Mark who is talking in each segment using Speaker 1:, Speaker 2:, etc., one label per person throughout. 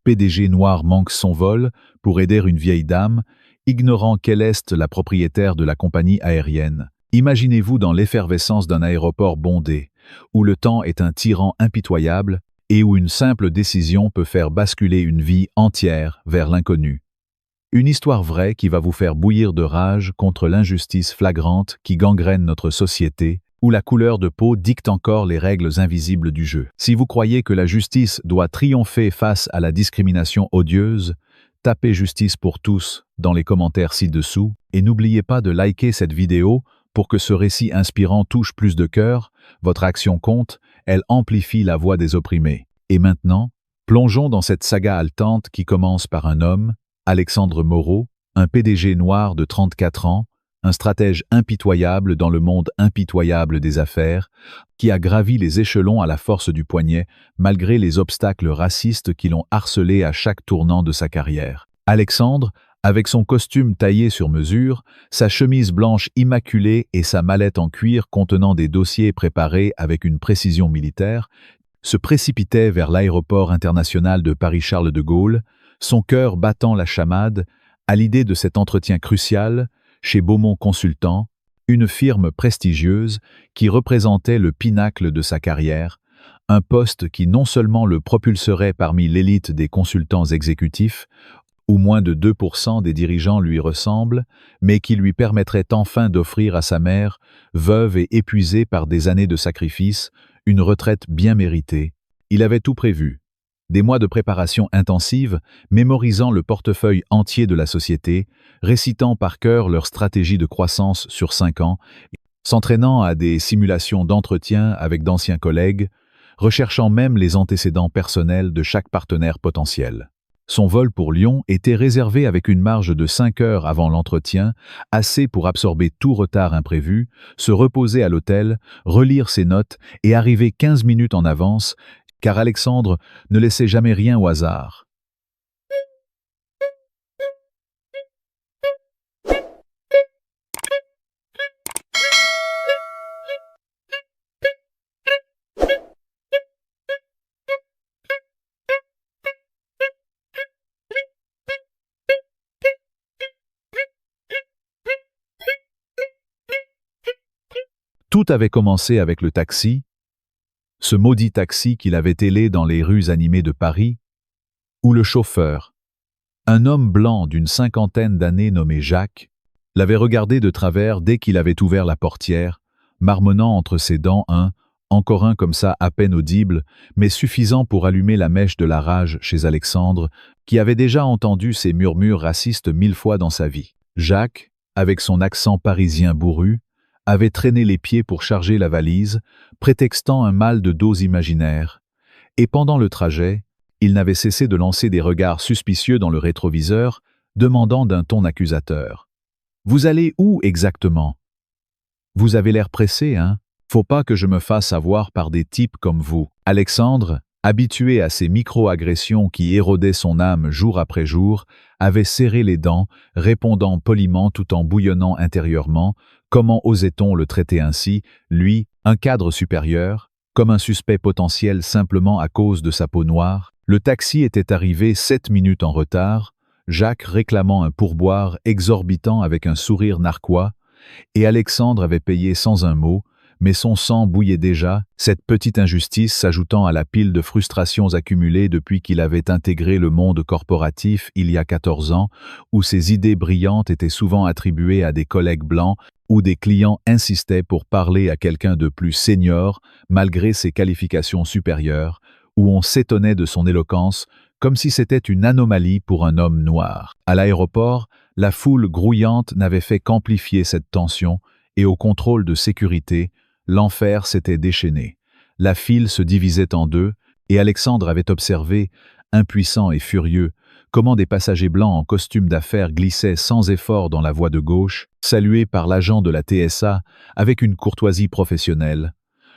Speaker 1: PDG noir manque son vol pour aider une vieille dame, ignorant quelle est la propriétaire de la compagnie aérienne. Imaginez-vous dans l'effervescence d'un aéroport bondé, où le temps est un tyran impitoyable et où une simple décision peut faire basculer une vie entière vers l'inconnu. Une histoire vraie qui va vous faire bouillir de rage contre l'injustice flagrante qui gangrène notre société, où la couleur de peau dicte encore les règles invisibles du jeu. Si vous croyez que la justice doit triompher face à la discrimination odieuse, tapez justice pour tous dans les commentaires ci-dessous et n'oubliez pas de liker cette vidéo pour que ce récit inspirant touche plus de cœur. Votre action compte, elle amplifie la voix des opprimés. Et maintenant, plongeons dans cette saga haletante qui commence par un homme, Alexandre Moreau, un PDG noir de 34 ans, un stratège impitoyable dans le monde impitoyable des affaires, qui a gravi les échelons à la force du poignet, malgré les obstacles racistes qui l'ont harcelé à chaque tournant de sa carrière. Alexandre, avec son costume taillé sur mesure, sa chemise blanche immaculée et sa mallette en cuir contenant des dossiers préparés avec une précision militaire, se précipitait vers l'aéroport international de Paris-Charles de Gaulle, son cœur battant la chamade, à l'idée de cet entretien crucial, chez Beaumont Consultants, une firme prestigieuse qui représentait le pinacle de sa carrière, un poste qui non seulement le propulserait parmi l'élite des consultants exécutifs, où moins de 2% des dirigeants lui ressemblent, mais qui lui permettrait enfin d'offrir à sa mère, veuve et épuisée par des années de sacrifice, une retraite bien méritée. Il avait tout prévu. Des mois de préparation intensive, mémorisant le portefeuille entier de la société, récitant par cœur leur stratégie de croissance sur 5 ans, s'entraînant à des simulations d'entretien avec d'anciens collègues, recherchant même les antécédents personnels de chaque partenaire potentiel. Son vol pour Lyon était réservé avec une marge de 5 heures avant l'entretien, assez pour absorber tout retard imprévu, se reposer à l'hôtel, relire ses notes et arriver 15 minutes en avance, car Alexandre ne laissait jamais rien au hasard. Tout avait commencé avec le taxi, ce maudit taxi qu'il avait hélé dans les rues animées de Paris, où le chauffeur, un homme blanc d'une 50aine d'années nommé Jacques, l'avait regardé de travers dès qu'il avait ouvert la portière, marmonnant entre ses dents encore un comme ça à peine audible, mais suffisant pour allumer la mèche de la rage chez Alexandre, qui avait déjà entendu ces murmures racistes 1000 fois dans sa vie. Jacques, avec son accent parisien bourru, avait traîné les pieds pour charger la valise, prétextant un mal de dos imaginaire. Et pendant le trajet, il n'avait cessé de lancer des regards suspicieux dans le rétroviseur, demandant d'un ton accusateur. « Vous allez où exactement ? Vous avez l'air pressé, hein ? Faut pas que je me fasse avoir par des types comme vous. » Alexandre, habitué à ces micro-agressions qui érodaient son âme jour après jour, avait serré les dents, répondant poliment tout en bouillonnant intérieurement. Comment osait-on le traiter ainsi, lui, un cadre supérieur, comme un suspect potentiel simplement à cause de sa peau noire? Le taxi était arrivé 7 minutes en retard, Jacques réclamant un pourboire exorbitant avec un sourire narquois, et Alexandre avait payé sans un mot, mais son sang bouillait déjà, cette petite injustice s'ajoutant à la pile de frustrations accumulées depuis qu'il avait intégré le monde corporatif il y a 14 ans, où ses idées brillantes étaient souvent attribuées à des collègues blancs, où des clients insistaient pour parler à quelqu'un de plus senior, malgré ses qualifications supérieures, où on s'étonnait de son éloquence, comme si c'était une anomalie pour un homme noir. À l'aéroport, la foule grouillante n'avait fait qu'amplifier cette tension, et au contrôle de sécurité, l'enfer s'était déchaîné. La file se divisait en deux, et Alexandre avait observé, impuissant et furieux, comment des passagers blancs en costume d'affaires glissaient sans effort dans la voie de gauche, salués par l'agent de la TSA avec une courtoisie professionnelle,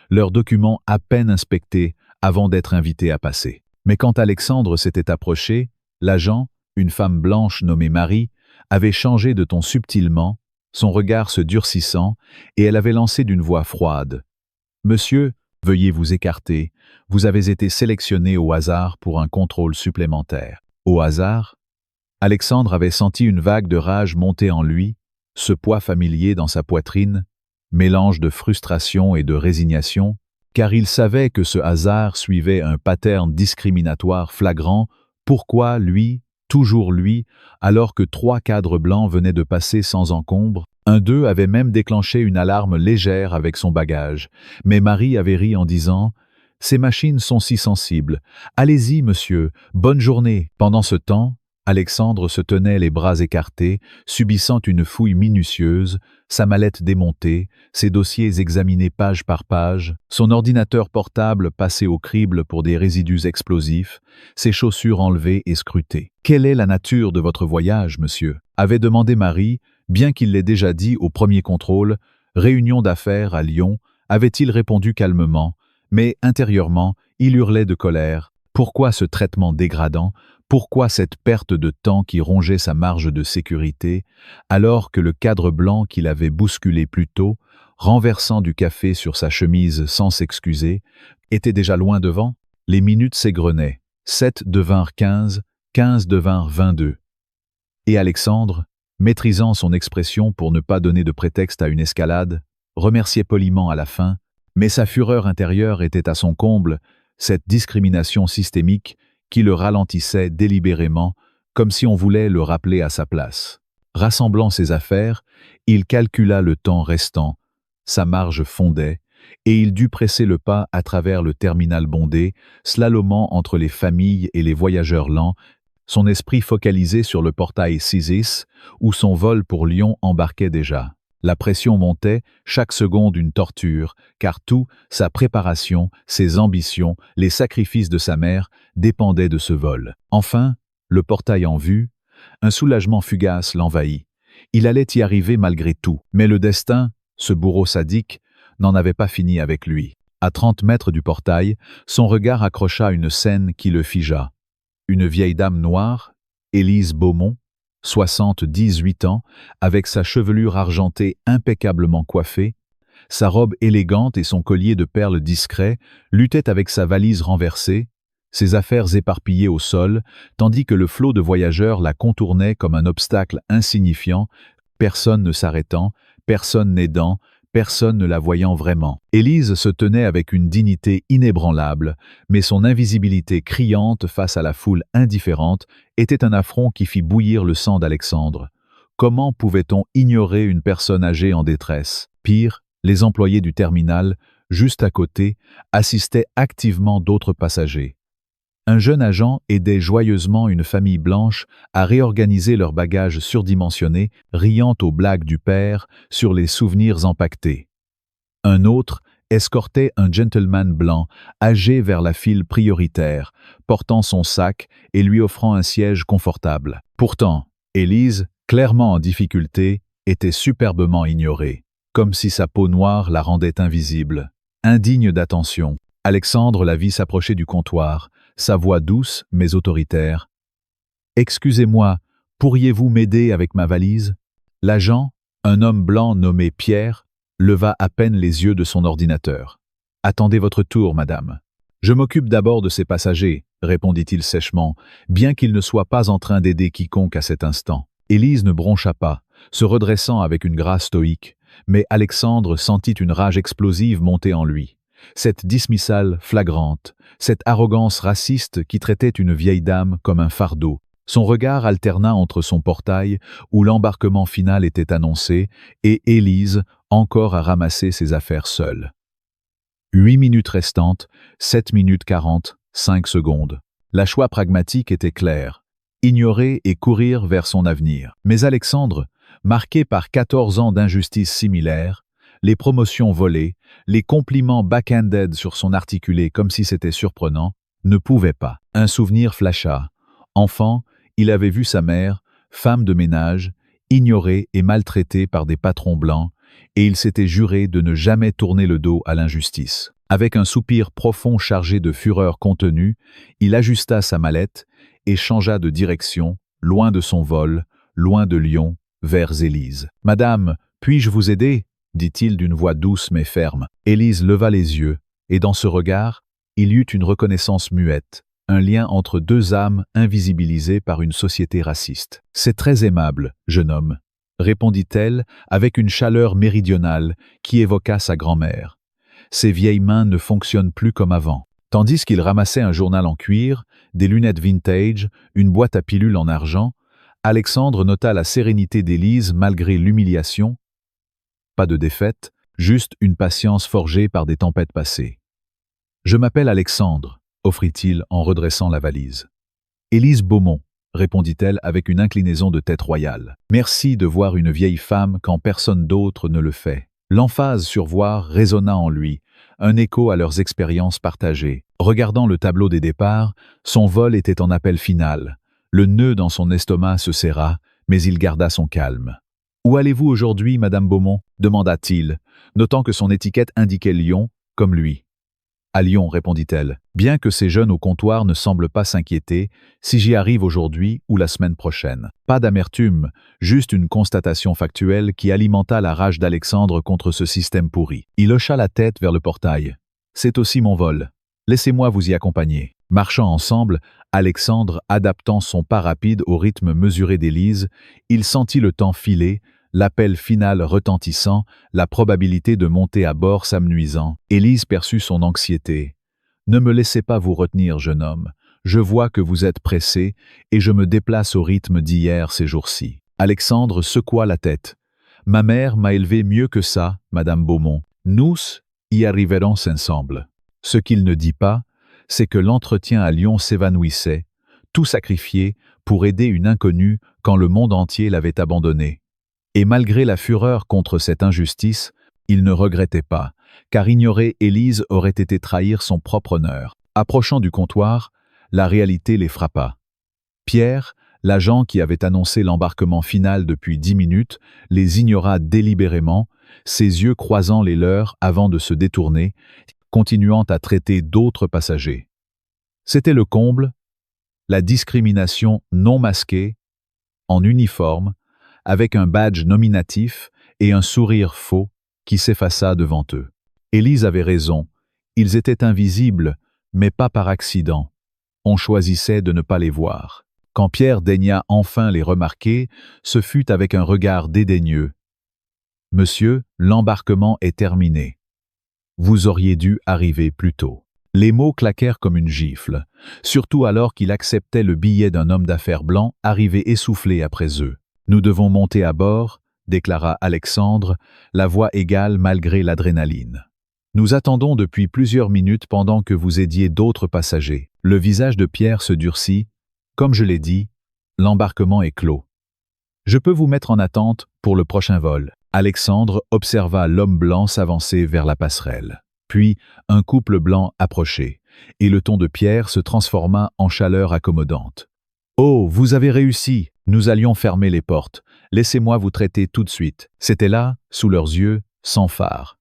Speaker 1: leurs documents à peine inspectés avant d'être invités à passer. Mais quand Alexandre s'était approché, l'agent, une femme blanche nommée Marie, avait changé de ton subtilement, son regard se durcissant, et elle avait lancé d'une voix froide. « Monsieur, Veuillez vous écarter, vous avez été sélectionné au hasard pour un contrôle supplémentaire. Au hasard? Alexandre avait senti une vague de rage monter en lui, ce poids familier dans sa poitrine, mélange de frustration et de résignation, car il savait que ce hasard suivait un pattern discriminatoire flagrant. Pourquoi lui, toujours lui, alors que 3 cadres blancs venaient de passer sans encombre? Un d'eux avait même déclenché une alarme légère avec son bagage, mais Marie avait ri en disant « Ces machines sont si sensibles. Allez-y, monsieur, bonne journée ». Pendant ce temps, Alexandre se tenait les bras écartés, subissant une fouille minutieuse, sa mallette démontée, ses dossiers examinés page par page, son ordinateur portable passé au crible pour des résidus explosifs, ses chaussures enlevées et scrutées. « Quelle est la nature de votre voyage, monsieur ?» avait demandé Marie, bien qu'il l'ait déjà dit au premier contrôle. Réunion d'affaires à Lyon, avait-il répondu calmement, mais intérieurement, il hurlait de colère. Pourquoi ce traitement dégradant? Pourquoi cette perte de temps qui rongeait sa marge de sécurité, alors que le cadre blanc qu'il avait bousculé plus tôt, renversant du café sur sa chemise sans s'excuser, était déjà loin devant? Les minutes s'égrenaient. 7 devinrent 15, 15 devinrent 22. Et Alexandre, maîtrisant son expression pour ne pas donner de prétexte à une escalade, remerciait poliment à la fin, mais sa fureur intérieure était à son comble, cette discrimination systémique qui le ralentissait délibérément, comme si on voulait le rappeler à sa place. Rassemblant ses affaires, il calcula le temps restant, sa marge fondait, et il dut presser le pas à travers le terminal bondé, slalomant entre les familles et les voyageurs lents, son esprit focalisé sur le portail Cisis, où son vol pour Lyon embarquait déjà. La pression montait, chaque seconde une torture, car tout, sa préparation, ses ambitions, les sacrifices de sa mère, dépendaient de ce vol. Enfin, le portail en vue, un soulagement fugace l'envahit. Il allait y arriver malgré tout, mais le destin, ce bourreau sadique, n'en avait pas fini avec lui. À 30 mètres du portail, son regard accrocha une scène qui le figea. Une vieille dame noire, Élise Beaumont, 78 ans, avec sa chevelure argentée impeccablement coiffée, sa robe élégante et son collier de perles discret, luttait avec sa valise renversée, ses affaires éparpillées au sol, tandis que le flot de voyageurs la contournait comme un obstacle insignifiant, personne ne s'arrêtant, personne n'aidant, personne ne la voyant vraiment. Élise se tenait avec une dignité inébranlable, mais son invisibilité criante face à la foule indifférente était un affront qui fit bouillir le sang d'Alexandre. Comment pouvait-on ignorer une personne âgée en détresse? Pire, les employés du terminal, juste à côté, assistaient activement d'autres passagers. Un jeune agent aidait joyeusement une famille blanche à réorganiser leurs bagages surdimensionnés, riant aux blagues du père sur les souvenirs empaquetés. Un autre escortait un gentleman blanc, âgé vers la file prioritaire, portant son sac et lui offrant un siège confortable. Pourtant, Élise, clairement en difficulté, était superbement ignorée, comme si sa peau noire la rendait invisible. Indigne d'attention, Alexandre la vit s'approcher du comptoir, sa voix douce mais autoritaire. « Excusez-moi, pourriez-vous m'aider avec ma valise ?» L'agent, un homme blanc nommé Pierre, leva à peine les yeux de son ordinateur. « Attendez votre tour, madame. »« Je m'occupe d'abord de ces passagers, » répondit-il sèchement, bien qu'il ne soit pas en train d'aider quiconque à cet instant. Élise ne broncha pas, se redressant avec une grâce stoïque, mais Alexandre sentit une rage explosive monter en lui. Cette dismissale flagrante, cette arrogance raciste qui traitait une vieille dame comme un fardeau. Son regard alterna entre son portail, où l'embarquement final était annoncé, et Élise, encore à ramasser ses affaires seule. 8 minutes restantes, 7 minutes 40, 5 secondes. La choix pragmatique était clair. Ignorer et courir vers son avenir. Mais Alexandre, marqué par 14 ans d'injustice similaire, les promotions volées, les compliments back-handed sur son articulé comme si c'était surprenant, ne pouvait pas. Un souvenir flasha. Enfant, il avait vu sa mère, femme de ménage, ignorée et maltraitée par des patrons blancs, et il s'était juré de ne jamais tourner le dos à l'injustice. Avec un soupir profond chargé de fureur contenue, il ajusta sa mallette et changea de direction, loin de son vol, loin de Lyon, vers Élise. « Madame, puis-je vous aider ?» dit-il d'une voix douce mais ferme. Élise leva les yeux, et dans ce regard, il y eut une reconnaissance muette, un lien entre deux âmes invisibilisées par une société raciste. « C'est très aimable, jeune homme », répondit-elle avec une chaleur méridionale qui évoqua sa grand-mère. Ses vieilles mains ne fonctionnent plus comme avant. Tandis qu'il ramassait un journal en cuir, des lunettes vintage, une boîte à pilules en argent, Alexandre nota la sérénité d'Élise malgré l'humiliation. Pas de défaite, juste une patience forgée par des tempêtes passées. « Je m'appelle Alexandre », offrit-il en redressant la valise. « Élise Beaumont », répondit-elle avec une inclinaison de tête royale. « Merci de voir une vieille femme quand personne d'autre ne le fait. » L'emphase sur voir résonna en lui, un écho à leurs expériences partagées. Regardant le tableau des départs, son vol était en appel final. Le nœud dans son estomac se serra, mais il garda son calme. « Où allez-vous aujourd'hui, Madame Beaumont ?» demanda-t-il, notant que son étiquette indiquait Lyon, comme lui. « À Lyon, répondit-elle, bien que ces jeunes au comptoir ne semblent pas s'inquiéter si j'y arrive aujourd'hui ou la semaine prochaine. » Pas d'amertume, juste une constatation factuelle qui alimenta la rage d'Alexandre contre ce système pourri. Il hocha la tête vers le portail. « C'est aussi mon vol. Laissez-moi vous y accompagner. » Marchant ensemble, Alexandre adaptant son pas rapide au rythme mesuré d'Élise, il sentit le temps filer, l'appel final retentissant, la probabilité de monter à bord s'amenuisant. Élise perçut son anxiété. « Ne me laissez pas vous retenir, jeune homme. Je vois que vous êtes pressé et je me déplace au rythme d'hier ces jours-ci. » Alexandre secoua la tête. « Ma mère m'a élevé mieux que ça, Madame Beaumont. Nous y arriverons ensemble. » Ce qu'il ne dit pas, c'est que l'entretien à Lyon s'évanouissait, tout sacrifié pour aider une inconnue quand le monde entier l'avait abandonné. Et malgré la fureur contre cette injustice, il ne regrettait pas, car ignorer Élise aurait été trahir son propre honneur. Approchant du comptoir, la réalité les frappa. Pierre, l'agent qui avait annoncé l'embarquement final depuis 10 minutes, les ignora délibérément, ses yeux croisant les leurs avant de se détourner, continuant à traiter d'autres passagers. C'était le comble, la discrimination non masquée, en uniforme, avec un badge nominatif et un sourire faux qui s'effaça devant eux. Élise avait raison, ils étaient invisibles, mais pas par accident. On choisissait de ne pas les voir. Quand Pierre daigna enfin les remarquer, ce fut avec un regard dédaigneux. « Monsieur, l'embarquement est terminé. Vous auriez dû arriver plus tôt. » Les mots claquèrent comme une gifle, surtout alors qu'il acceptait le billet d'un homme d'affaires blanc arrivé essoufflé après eux. « Nous devons monter à bord, » déclara Alexandre, la voix égale malgré l'adrénaline. « Nous attendons depuis plusieurs minutes pendant que vous aidiez d'autres passagers. » Le visage de Pierre se durcit. « Comme je l'ai dit, l'embarquement est clos. Je peux vous mettre en attente pour le prochain vol. » Alexandre observa l'homme blanc s'avancer vers la passerelle. Puis, un couple blanc approchait, et le ton de Pierre se transforma en chaleur accommodante. « Oh, vous avez réussi! Nous allions fermer les portes. Laissez-moi vous traiter tout de suite. » C'était là, sous leurs yeux, sans phare.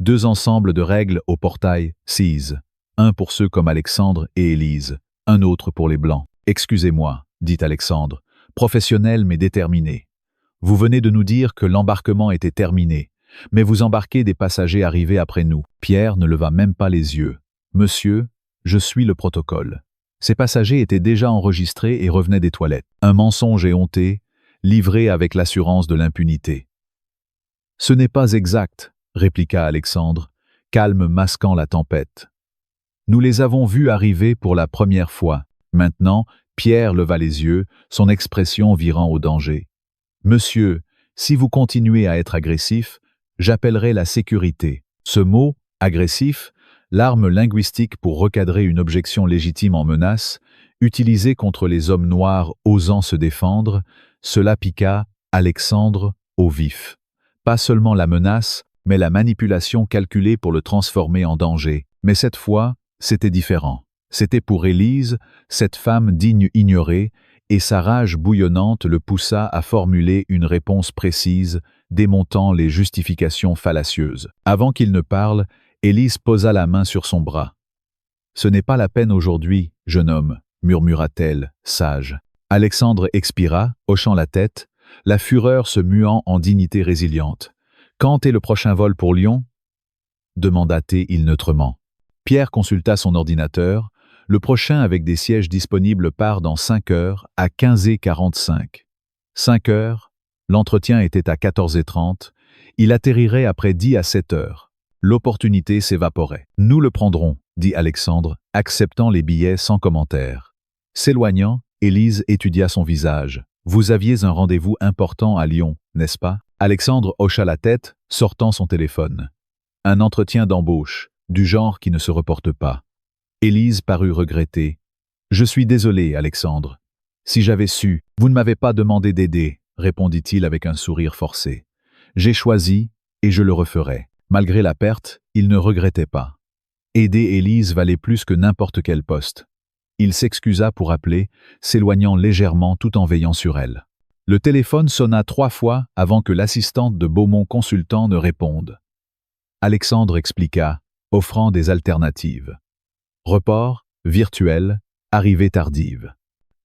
Speaker 1: Deux ensembles de règles au portail, seize. Un pour ceux comme Alexandre et Élise, un autre pour les blancs. « Excusez-moi, » dit Alexandre, professionnel mais déterminé. « Vous venez de nous dire que l'embarquement était terminé, mais vous embarquez des passagers arrivés après nous. » Pierre ne leva même pas les yeux. « Monsieur, je suis le protocole. » Ces passagers étaient déjà enregistrés et revenaient des toilettes. Un mensonge éhonté, livré avec l'assurance de l'impunité. « Ce n'est pas exact, » répliqua Alexandre, calme masquant la tempête. « Nous les avons vus arriver pour la première fois. » Maintenant, Pierre leva les yeux, son expression virant au danger. « Monsieur, si vous continuez à être agressif, j'appellerai la sécurité. » Ce mot, agressif, l'arme linguistique pour recadrer une objection légitime en menace, utilisée contre les hommes noirs osant se défendre, cela piqua Alexandre au vif. Pas seulement la menace, mais la manipulation calculée pour le transformer en danger. Mais cette fois, c'était différent. C'était pour Élise, cette femme digne ignorée, et sa rage bouillonnante le poussa à formuler une réponse précise, démontant les justifications fallacieuses. Avant qu'il ne parle, Élise posa la main sur son bras. « Ce n'est pas la peine aujourd'hui, jeune homme, » murmura-t-elle, sage. Alexandre expira, hochant la tête, la fureur se muant en dignité résiliente. « Quand est le prochain vol pour Lyon ? » demanda-t-il neutrement. Pierre consulta son ordinateur. Le prochain avec des sièges disponibles part dans 5 heures à 15h45. 5 heures, l'entretien était à 14h30. Il atterrirait après 10 à 7 heures. L'opportunité s'évaporait. Nous le prendrons, dit Alexandre, acceptant les billets sans commentaire. S'éloignant, Élise étudia son visage. Vous aviez un rendez-vous important à Lyon, n'est-ce pas? Alexandre hocha la tête, sortant son téléphone. Un entretien d'embauche, du genre qui ne se reporte pas. Élise parut regretter. Je suis désolé, Alexandre. Si j'avais su, vous ne m'avez pas demandé d'aider, répondit-il avec un sourire forcé. J'ai choisi, et je le referai. Malgré la perte, il ne regrettait pas. Aider Élise valait plus que n'importe quel poste. Il s'excusa pour appeler, s'éloignant légèrement tout en veillant sur elle. Le téléphone sonna 3 fois avant que l'assistante de Beaumont consultant ne réponde. Alexandre expliqua, offrant des alternatives. Report, virtuel, arrivée tardive.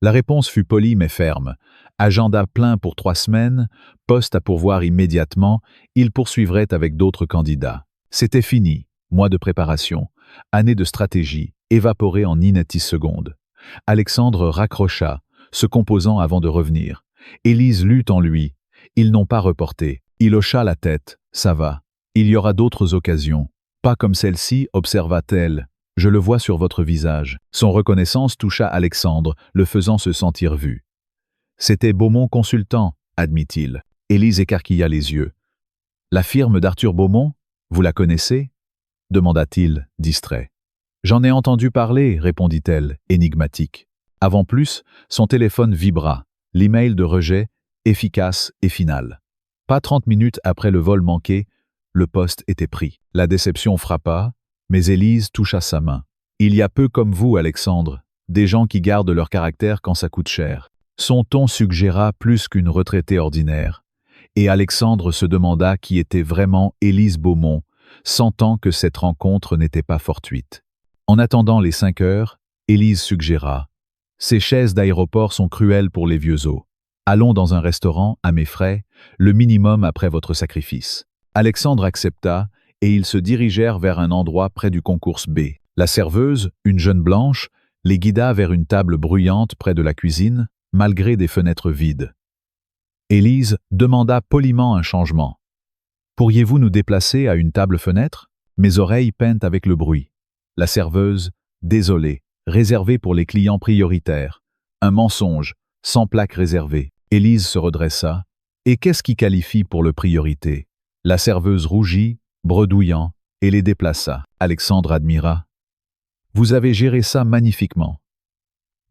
Speaker 1: La réponse fut polie mais ferme. Agenda plein pour 3 semaines, poste à pourvoir immédiatement, il poursuivrait avec d'autres candidats. C'était fini, mois de préparation, année de stratégie, évaporée en secondes. Alexandre raccrocha, se composant avant de revenir. Élise lut en lui. Ils n'ont pas reporté. Il hocha la tête. Ça va. Il y aura d'autres occasions. Pas comme celle-ci, observa-t-elle. Je le vois sur votre visage. Son reconnaissance toucha Alexandre, le faisant se sentir vu. C'était Beaumont consultant, admit-il. Élise écarquilla les yeux. La firme d'Arthur Beaumont, vous la connaissez? Demanda-t-il, distrait. J'en ai entendu parler, répondit-elle, énigmatique. Avant plus, son téléphone vibra. L'email de rejet, efficace et final. Pas 30 minutes après le vol manqué, le poste était pris. La déception frappa, mais Élise toucha sa main. Il y a peu comme vous, Alexandre, des gens qui gardent leur caractère quand ça coûte cher. Son ton suggéra plus qu'une retraitée ordinaire. Et Alexandre se demanda qui était vraiment Élise Beaumont, sentant que cette rencontre n'était pas fortuite. En attendant les 5 heures, Élise suggéra « Ces chaises d'aéroport sont cruelles pour les vieux os. Allons dans un restaurant, à mes frais, le minimum après votre sacrifice. » Alexandre accepta, et ils se dirigèrent vers un endroit près du concours B. La serveuse, une jeune blanche, les guida vers une table bruyante près de la cuisine, malgré des fenêtres vides. Élise demanda poliment un changement. « Pourriez-vous nous déplacer à une table-fenêtre? Mes oreilles peinent avec le bruit. » La serveuse, désolée, réservée pour les clients prioritaires. Un mensonge, sans plaque réservée. Élise se redressa. « Et qu'est-ce qui qualifie pour le priorité ?» La serveuse rougit, bredouillant, et les déplaça. Alexandre admira. « Vous avez géré ça magnifiquement. »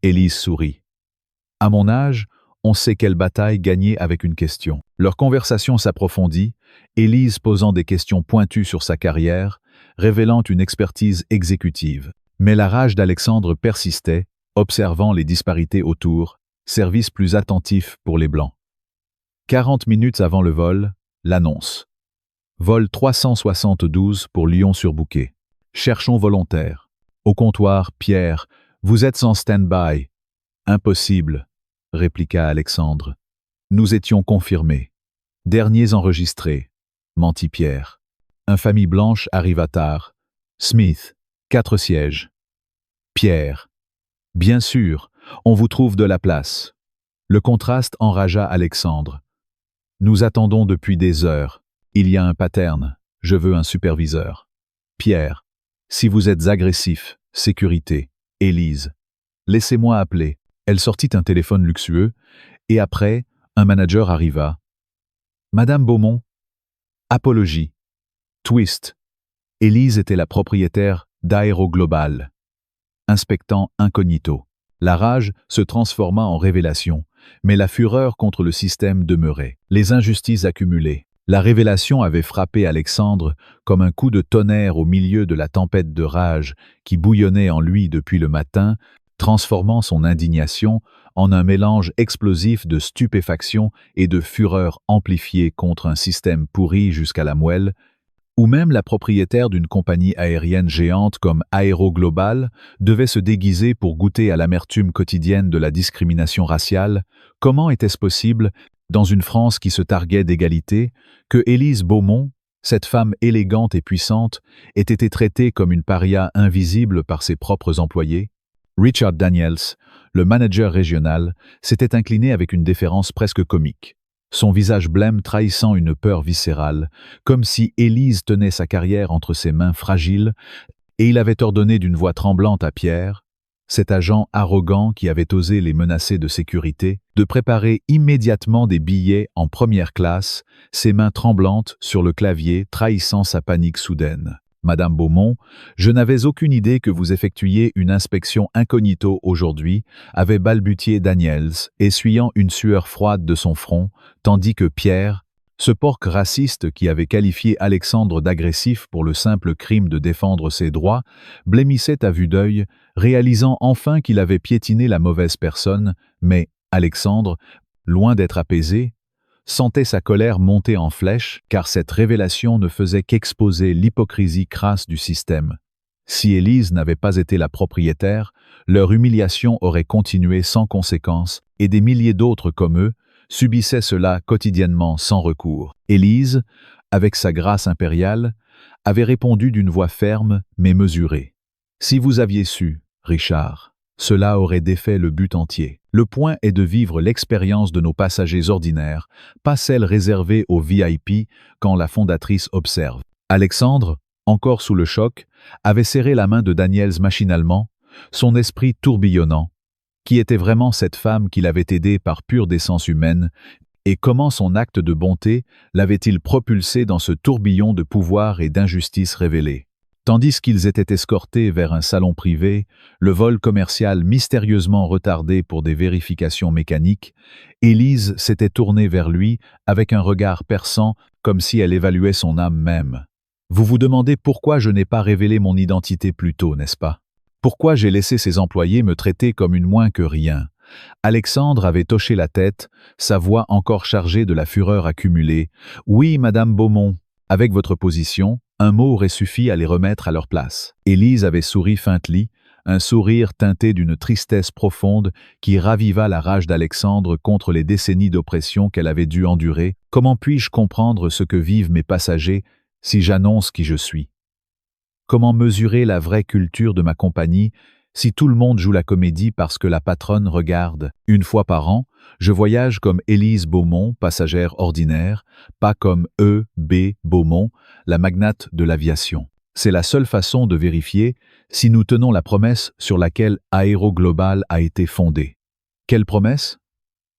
Speaker 1: Élise sourit. « À mon âge, on sait quelle bataille gagner avec une question. » Leur conversation s'approfondit, Élise posant des questions pointues sur sa carrière, révélant une expertise exécutive. Mais la rage d'Alexandre persistait, observant les disparités autour, service plus attentif pour les Blancs. 40 minutes avant le vol, l'annonce. Vol 372 pour Lyon-sur-Bouquet. Cherchons volontaire. Au comptoir, Pierre, vous êtes en stand-by. Impossible, répliqua Alexandre. Nous étions confirmés. Derniers enregistrés, mentit Pierre. Infamie blanche arriva tard. Smith, 4 sièges. Pierre. Bien sûr, on vous trouve de la place. Le contraste enragea Alexandre. Nous attendons depuis des heures. Il y a un pattern. Je veux un superviseur. Pierre. Si vous êtes agressif, sécurité. Élise. Laissez-moi appeler. Elle sortit un téléphone luxueux, et après, un manager arriva. Madame Beaumont. Apologie. Twist. Élise était la propriétaire d'Aéroglobal. Inspectant incognito. La rage se transforma en révélation, mais la fureur contre le système demeurait. Les injustices accumulées. La révélation avait frappé Alexandre comme un coup de tonnerre au milieu de la tempête de rage qui bouillonnait en lui depuis le matin, transformant son indignation en un mélange explosif de stupéfaction et de fureur amplifiée contre un système pourri jusqu'à la moelle, ou même la propriétaire d'une compagnie aérienne géante comme Aéroglobal devait se déguiser pour goûter à l'amertume quotidienne de la discrimination raciale. Comment était-ce possible, dans une France qui se targuait d'égalité, que Élise Beaumont, Cette femme élégante et puissante ait été traitée comme une paria invisible par ses propres employés. Richard Daniels, le manager régional, s'était incliné avec une déférence presque comique, son visage blême trahissant une peur viscérale, comme si Élise tenait sa carrière entre ses mains fragiles, et il avait ordonné d'une voix tremblante à Pierre, cet agent arrogant qui avait osé les menacer de sécurité, de préparer immédiatement des billets en première classe, ses mains tremblantes sur le clavier trahissant sa panique soudaine. Madame Beaumont, je n'avais aucune idée que vous effectuiez une inspection incognito aujourd'hui, avait balbutié Daniels, essuyant une sueur froide de son front, tandis que Pierre, ce porc raciste qui avait qualifié Alexandre d'agressif pour le simple crime de défendre ses droits, blêmissait à vue d'œil, réalisant enfin qu'il avait piétiné la mauvaise personne, mais Alexandre, loin d'être apaisé, sentait sa colère monter en flèche, car cette révélation ne faisait qu'exposer l'hypocrisie crasse du système. Si Élise n'avait pas été la propriétaire, leur humiliation aurait continué sans conséquence, et des milliers d'autres comme eux subissaient cela quotidiennement sans recours. Élise, avec sa grâce impériale, avait répondu d'une voix ferme mais mesurée. « Si vous aviez su, Richard, cela aurait défait le but entier. Le point est de vivre l'expérience de nos passagers ordinaires, pas celle réservée aux VIP quand la fondatrice observe. » Alexandre, encore sous le choc, avait serré la main de Daniels machinalement, son esprit tourbillonnant. Qui était vraiment cette femme qu'il avait aidée par pure décence humaine, et comment son acte de bonté l'avait-il propulsé dans ce tourbillon de pouvoir et d'injustice révélée? Tandis qu'ils étaient escortés vers un salon privé, le vol commercial mystérieusement retardé pour des vérifications mécaniques, Élise s'était tournée vers lui avec un regard perçant comme si elle évaluait son âme même. « Vous vous demandez pourquoi je n'ai pas révélé mon identité plus tôt, n'est-ce pas? Pourquoi j'ai laissé ces employés me traiter comme une moins que rien ?» Alexandre avait hoché la tête, sa voix encore chargée de la fureur accumulée. « Oui, Madame Beaumont, avec votre position, un mot aurait suffi à les remettre à leur place. » Élise avait souri faintly, un sourire teinté d'une tristesse profonde qui raviva la rage d'Alexandre contre les décennies d'oppression qu'elle avait dû endurer. « Comment puis-je comprendre ce que vivent mes passagers si j'annonce qui je suis? Comment mesurer la vraie culture de ma compagnie si tout le monde joue la comédie parce que la patronne regarde? Une fois par an, je voyage comme Élise Beaumont, passagère ordinaire, pas comme E.B. Beaumont, la magnate de l'aviation. C'est la seule façon de vérifier si nous tenons la promesse sur laquelle Aéroglobal a été fondée. » « Quelle promesse ?»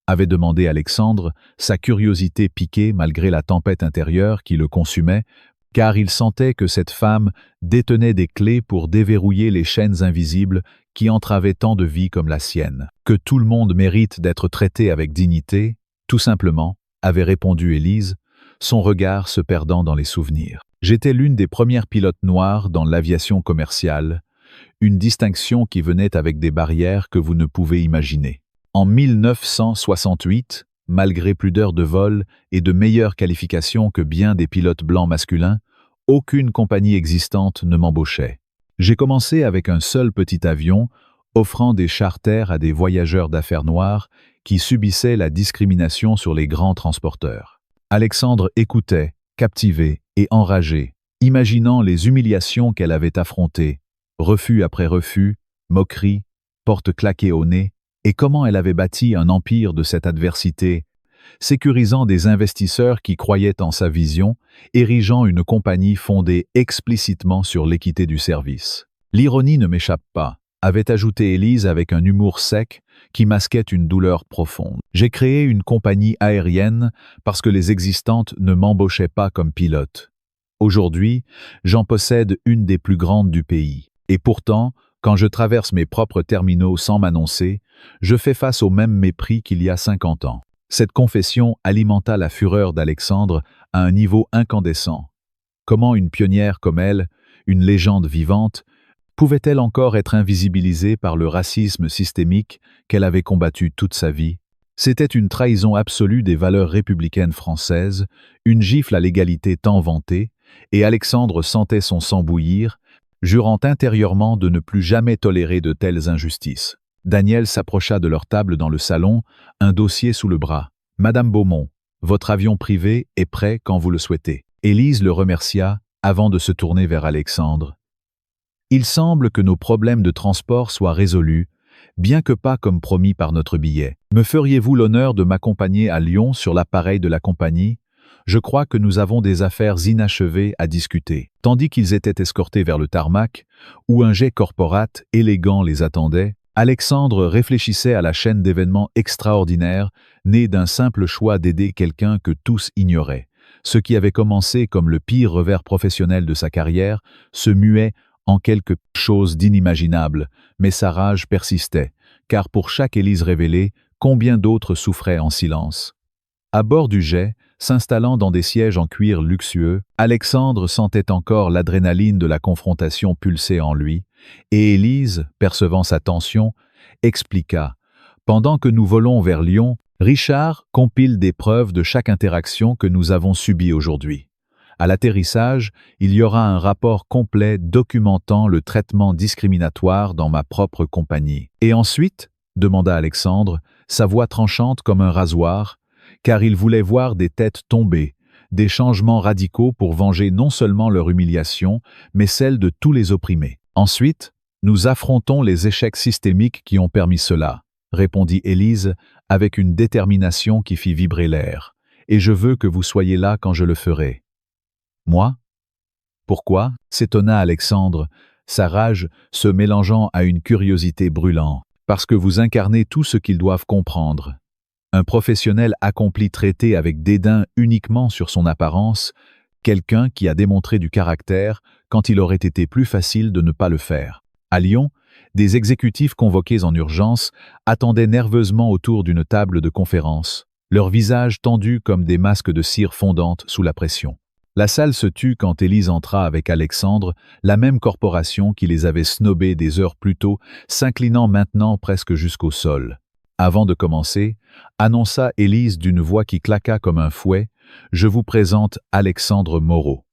Speaker 1: avait demandé Alexandre, sa curiosité piquée malgré la tempête intérieure qui le consumait, car il sentait que cette femme détenait des clés pour déverrouiller les chaînes invisibles qui entravaient tant de vies comme la sienne. « Que tout le monde mérite d'être traité avec dignité, tout simplement, » avait répondu Élise, son regard se perdant dans les souvenirs. « J'étais l'une des premières pilotes noires dans l'aviation commerciale, une distinction qui venait avec des barrières que vous ne pouvez imaginer. En 1968, malgré plus d'heures de vol et de meilleures qualifications que bien des pilotes blancs masculins, aucune compagnie existante ne m'embauchait. J'ai commencé avec un seul petit avion, offrant des charters à des voyageurs d'affaires noires qui subissaient la discrimination sur les grands transporteurs. » Alexandre écoutait, captivé et enragé, imaginant les humiliations qu'elle avait affrontées, refus après refus, moqueries, portes claquées au nez, et comment elle avait bâti un empire de cette adversité, sécurisant des investisseurs qui croyaient en sa vision, érigeant une compagnie fondée explicitement sur l'équité du service. « L'ironie ne m'échappe pas, » avait ajouté Élise avec un humour sec qui masquait une douleur profonde. « J'ai créé une compagnie aérienne parce que les existantes ne m'embauchaient pas comme pilote. Aujourd'hui, j'en possède une des plus grandes du pays. Et pourtant, quand je traverse mes propres terminaux sans m'annoncer, je fais face au même mépris qu'il y a 50 ans. » Cette confession alimenta la fureur d'Alexandre à un niveau incandescent. Comment une pionnière comme elle, une légende vivante, pouvait-elle encore être invisibilisée par le racisme systémique qu'elle avait combattu toute sa vie? C'était une trahison absolue des valeurs républicaines françaises, une gifle à l'égalité tant vantée, et Alexandre sentait son sang bouillir, jurant intérieurement de ne plus jamais tolérer de telles injustices. Daniel s'approcha de leur table dans le salon, un dossier sous le bras. « Madame Beaumont, votre avion privé est prêt quand vous le souhaitez. » Élise le remercia avant de se tourner vers Alexandre. Il semble que nos problèmes de transport soient résolus, bien que pas comme promis par notre billet. Me feriez-vous l'honneur de m'accompagner à Lyon sur l'appareil de la compagnie? Je crois que nous avons des affaires inachevées à discuter. Tandis qu'ils étaient escortés vers le tarmac, où un jet corporate élégant les attendait, Alexandre réfléchissait à la chaîne d'événements extraordinaires née d'un simple choix d'aider quelqu'un que tous ignoraient. Ce qui avait commencé comme le pire revers professionnel de sa carrière se muait en quelque chose d'inimaginable, mais sa rage persistait, car pour chaque Élise révélée, combien d'autres souffraient en silence. À bord du jet, s'installant dans des sièges en cuir luxueux, Alexandre sentait encore l'adrénaline de la confrontation pulser en lui, et Élise, percevant sa tension, expliqua « Pendant que nous volons vers Lyon, Richard compile des preuves de chaque interaction que nous avons subie aujourd'hui. À l'atterrissage, il y aura un rapport complet documentant le traitement discriminatoire dans ma propre compagnie. Et ensuite, demanda Alexandre, sa voix tranchante comme un rasoir, car il voulait voir des têtes tomber, des changements radicaux pour venger non seulement leur humiliation, mais celle de tous les opprimés. Ensuite, nous affrontons les échecs systémiques qui ont permis cela, répondit Élise avec une détermination qui fit vibrer l'air. Et je veux que vous soyez là quand je le ferai. Moi? Pourquoi? S'étonna Alexandre, sa rage se mélangeant à une curiosité brûlante. Parce que vous incarnez tout ce qu'ils doivent comprendre. Un professionnel accompli traité avec dédain uniquement sur son apparence, quelqu'un qui a démontré du caractère quand il aurait été plus facile de ne pas le faire. À Lyon, des exécutifs convoqués en urgence attendaient nerveusement autour d'une table de conférence, leurs visages tendus comme des masques de cire fondante sous la pression. La salle se tut quand Élise entra avec Alexandre, la même corporation qui les avait snobés des heures plus tôt, s'inclinant maintenant presque jusqu'au sol. Avant de commencer, annonça Élise d'une voix qui claqua comme un fouet, « Je vous présente Alexandre Moreau.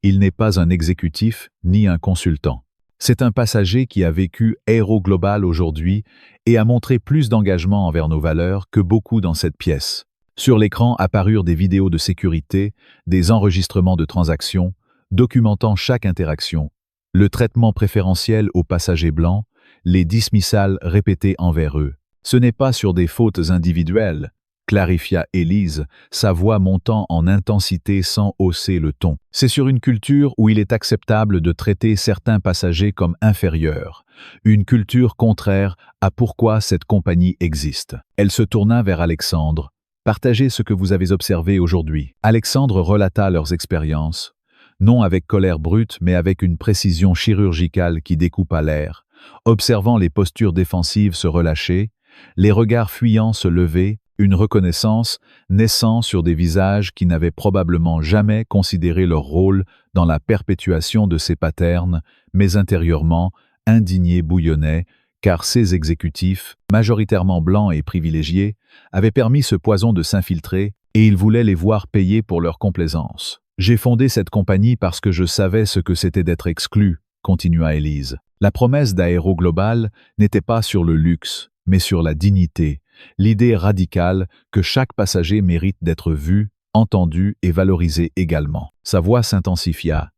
Speaker 1: Il n'est pas un exécutif ni un consultant. C'est un passager qui a vécu Aéroglobal aujourd'hui et a montré plus d'engagement envers nos valeurs que beaucoup dans cette pièce. » Sur l'écran apparurent des vidéos de sécurité, des enregistrements de transactions, documentant chaque interaction, le traitement préférentiel aux passagers blancs, les dismissals répétés envers eux. Ce n'est pas sur des fautes individuelles, clarifia Élise, sa voix montant en intensité sans hausser le ton. C'est sur une culture où il est acceptable de traiter certains passagers comme inférieurs, une culture contraire à pourquoi cette compagnie existe. Elle se tourna vers Alexandre. Partagez ce que vous avez observé aujourd'hui. Alexandre relata leurs expériences, non avec colère brute, mais avec une précision chirurgicale qui découpa l'air, observant les postures défensives se relâcher, les regards fuyants se lever, une reconnaissance naissant sur des visages qui n'avaient probablement jamais considéré leur rôle dans la perpétuation de ces patterns, mais intérieurement, indignés bouillonnaient, car ces exécutifs, majoritairement blancs et privilégiés, avaient permis ce poison de s'infiltrer et ils voulaient les voir payer pour leur complaisance. « J'ai fondé cette compagnie parce que je savais ce que c'était d'être exclu, » continua Élise. La promesse d'Aéroglobal n'était pas sur le luxe, mais sur la dignité, l'idée radicale que chaque passager mérite d'être vu, entendu et valorisé également. Sa voix s'intensifia.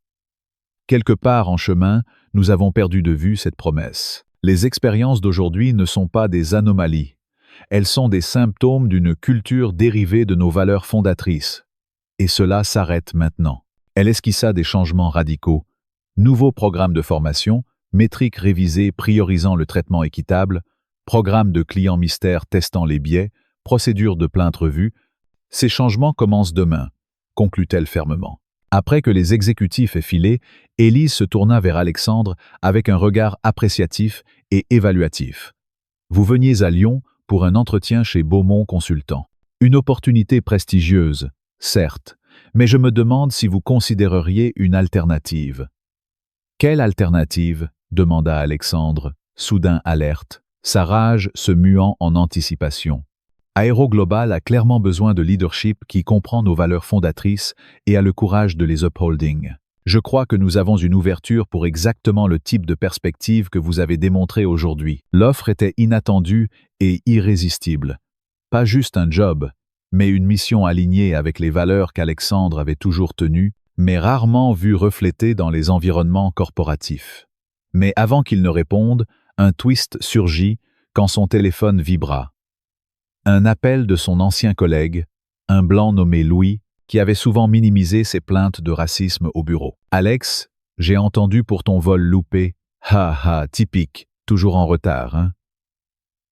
Speaker 1: Quelque part en chemin, nous avons perdu de vue cette promesse. Les expériences d'aujourd'hui ne sont pas des anomalies. Elles sont des symptômes d'une culture dérivée de nos valeurs fondatrices. Et cela s'arrête maintenant. Elle esquissa des changements radicaux. Nouveaux programmes de formation, métriques révisées priorisant le traitement équitable, programme de clients mystères testant les biais, procédure de plainte revue. Ces changements commencent demain, conclut-elle fermement. Après que les exécutifs aient filé, Élise se tourna vers Alexandre avec un regard appréciatif et évaluatif. Vous veniez à Lyon pour un entretien chez Beaumont Consultant. Une opportunité prestigieuse, certes, mais je me demande si vous considéreriez une alternative. Quelle alternative? Demanda Alexandre, soudain alerte, sa rage se muant en anticipation. Aéroglobal a clairement besoin de leadership qui comprend nos valeurs fondatrices et a le courage de les upholding. Je crois que nous avons une ouverture pour exactement le type de perspective que vous avez démontré aujourd'hui. L'offre était inattendue et irrésistible. Pas juste un job, mais une mission alignée avec les valeurs qu'Alexandre avait toujours tenues, mais rarement vu reflété dans les environnements corporatifs. Mais avant qu'il ne réponde, un twist surgit quand son téléphone vibra. Un appel de son ancien collègue, un blanc nommé Louis, qui avait souvent minimisé ses plaintes de racisme au bureau. « Alex, j'ai entendu pour ton vol loupé. Ha ha, typique, toujours en retard, hein?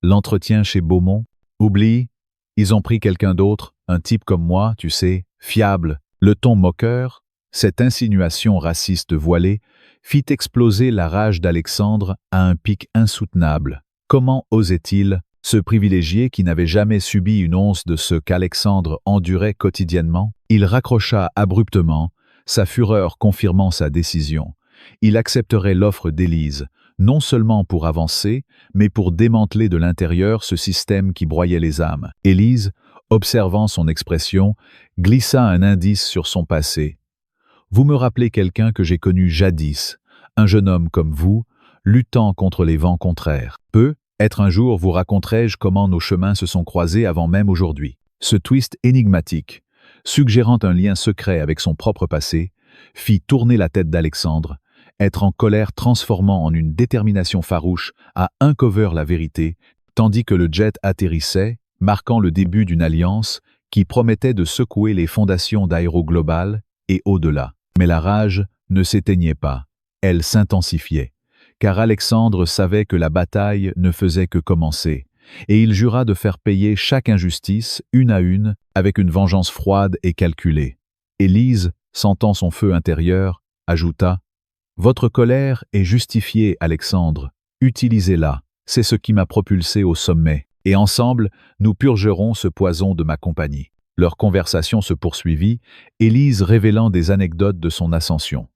Speaker 1: L'entretien chez Beaumont? Oublie, ils ont pris quelqu'un d'autre, un type comme moi, tu sais, fiable. » Le ton moqueur, cette insinuation raciste voilée, fit exploser la rage d'Alexandre à un pic insoutenable. Comment osait-il, ce privilégié qui n'avait jamais subi une once de ce qu'Alexandre endurait quotidiennement? Il raccrocha abruptement, sa fureur confirmant sa décision. Il accepterait l'offre d'Élise, non seulement pour avancer, mais pour démanteler de l'intérieur ce système qui broyait les âmes. Élise, observant son expression, glissa un indice sur son passé. « Vous me rappelez quelqu'un que j'ai connu jadis, un jeune homme comme vous, luttant contre les vents contraires. Peut-être un jour vous raconterai-je comment nos chemins se sont croisés avant même aujourd'hui. » Ce twist énigmatique, suggérant un lien secret avec son propre passé, fit tourner la tête d'Alexandre, être en colère transformant en une détermination farouche à uncover la vérité, tandis que le jet atterrissait, marquant le début d'une alliance qui promettait de secouer les fondations d'Aéro Global et au-delà. Mais la rage ne s'éteignait pas, elle s'intensifiait, car Alexandre savait que la bataille ne faisait que commencer, et il jura de faire payer chaque injustice, une à une, avec une vengeance froide et calculée. Élise, sentant son feu intérieur, ajouta « Votre colère est justifiée, Alexandre, utilisez-la, c'est ce qui m'a propulsé au sommet, et ensemble, nous purgerons ce poison de ma compagnie. » Leur conversation se poursuivit, Élise révélant des anecdotes de son ascension.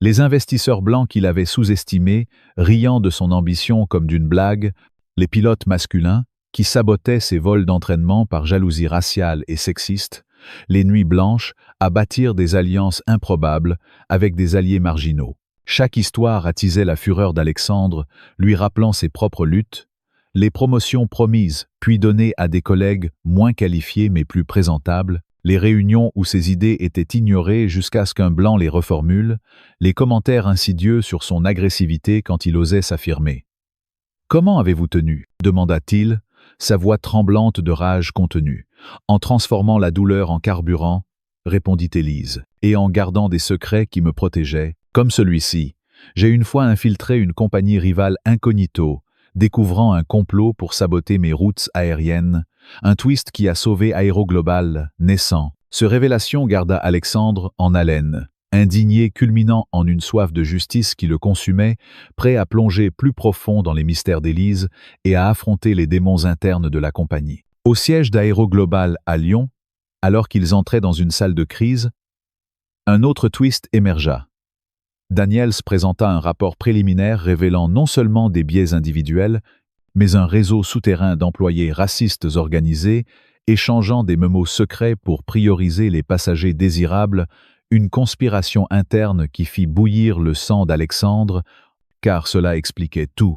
Speaker 1: Les investisseurs blancs qu'il avait sous-estimés, riant de son ambition comme d'une blague, les pilotes masculins, qui sabotaient ses vols d'entraînement par jalousie raciale et sexiste, les nuits blanches à bâtir des alliances improbables avec des alliés marginaux. Chaque histoire attisait la fureur d'Alexandre, lui rappelant ses propres luttes, les promotions promises, puis données à des collègues moins qualifiés mais plus présentables, les réunions où ses idées étaient ignorées jusqu'à ce qu'un blanc les reformule, les commentaires insidieux sur son agressivité quand il osait s'affirmer. « Comment avez-vous tenu ?» demanda-t-il, sa voix tremblante de rage contenue. « En transformant la douleur en carburant, répondit Élise, et en gardant des secrets qui me protégeaient, comme celui-ci. J'ai une fois infiltré une compagnie rivale incognito, découvrant un complot pour saboter mes routes aériennes, un twist qui a sauvé Aéro Global, naissant. Ce révélation garda Alexandre en haleine, indigné culminant en une soif de justice qui le consumait, prêt à plonger plus profond dans les mystères d'Élise et à affronter les démons internes de la compagnie. Au siège d'Aéro Global à Lyon, alors qu'ils entraient dans une salle de crise, un autre twist émergea. Daniels présenta un rapport préliminaire révélant non seulement des biais individuels, mais un réseau souterrain d'employés racistes organisés, échangeant des mémos secrets pour prioriser les passagers désirables, une conspiration interne qui fit bouillir le sang d'Alexandre, car cela expliquait tout.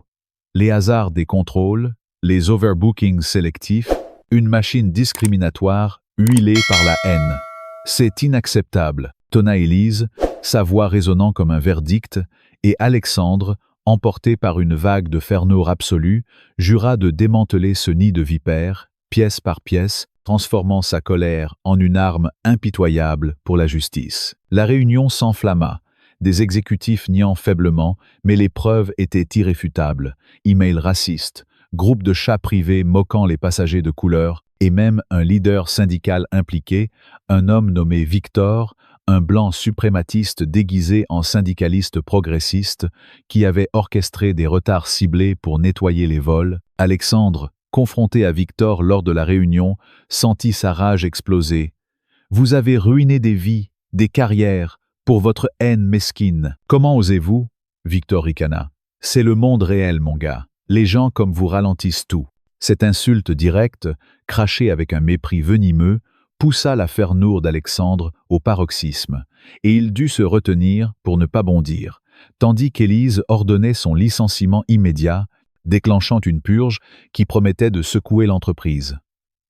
Speaker 1: Les hasards des contrôles, les overbookings sélectifs, une machine discriminatoire huilée par la haine. « C'est inacceptable », tonna Élise, sa voix résonnant comme un verdict, et Alexandre, emporté par une vague de ferveur absolue, jura de démanteler ce nid de vipères, pièce par pièce, transformant sa colère en une arme impitoyable pour la justice. La réunion s'enflamma, des exécutifs niant faiblement, mais les preuves étaient irréfutables. Emails racistes, groupes de chats privés moquant les passagers de couleur, et même un leader syndical impliqué, un homme nommé Victor, un blanc suprématiste déguisé en syndicaliste progressiste qui avait orchestré des retards ciblés pour nettoyer les vols. Alexandre, confronté à Victor lors de la réunion, sentit sa rage exploser. « Vous avez ruiné des vies, des carrières, pour votre haine mesquine. Comment osez-vous » Victor ricana. « C'est le monde réel, mon gars. Les gens comme vous ralentissent tout. » Cette insulte directe, crachée avec un mépris venimeux, poussa la fernourde d'Alexandre au paroxysme, et il dut se retenir pour ne pas bondir, tandis qu'Élise ordonnait son licenciement immédiat, déclenchant une purge qui promettait de secouer l'entreprise.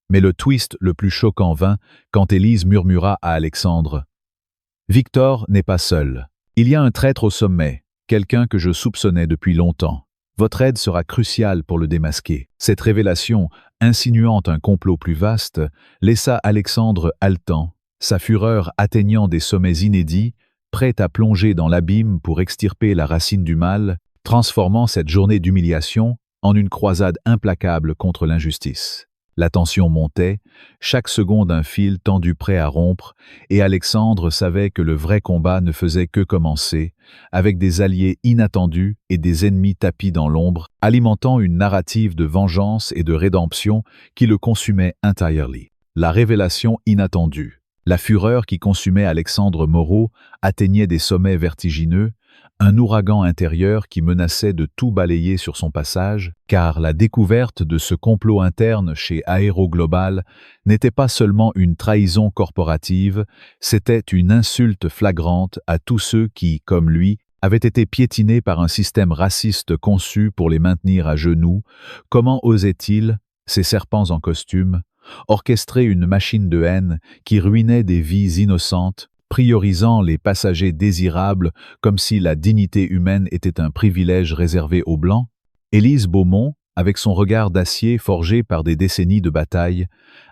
Speaker 1: Mais le twist le plus choquant vint quand Élise murmura à Alexandre Victor n'est pas seul. Il y a un traître au sommet, quelqu'un que je soupçonnais depuis longtemps. Votre aide sera cruciale pour le démasquer. » Cette révélation, insinuant un complot plus vaste, laissa Alexandre haletant, sa fureur atteignant des sommets inédits, prêt à plonger dans l'abîme pour extirper la racine du mal, transformant cette journée d'humiliation en une croisade implacable contre l'injustice. La tension montait, chaque seconde un fil tendu prêt à rompre, et Alexandre savait que le vrai combat ne faisait que commencer, avec des alliés inattendus et des ennemis tapis dans l'ombre, alimentant une narrative de vengeance et de rédemption qui le consumait intérieurement. La révélation inattendue, la fureur qui consumait Alexandre Moreau atteignait des sommets vertigineux, un ouragan intérieur qui menaçait de tout balayer sur son passage, car la découverte de ce complot interne chez Aéroglobal n'était pas seulement une trahison corporative, c'était une insulte flagrante à tous ceux qui, comme lui, avaient été piétinés par un système raciste conçu pour les maintenir à genoux. Comment osaient-ils, ces serpents en costume, orchestrer une machine de haine qui ruinait des vies innocentes, priorisant les passagers désirables comme si la dignité humaine était un privilège réservé aux Blancs? Élise Beaumont, avec son regard d'acier forgé par des décennies de bataille,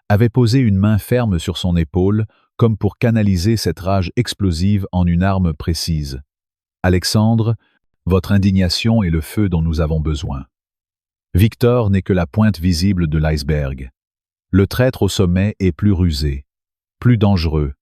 Speaker 1: avait posé une main ferme sur son épaule, comme pour canaliser cette rage explosive en une arme précise. « Alexandre, votre indignation est le feu dont nous avons besoin. Victor n'est que la pointe visible de l'iceberg. Le traître au sommet est plus rusé, plus dangereux,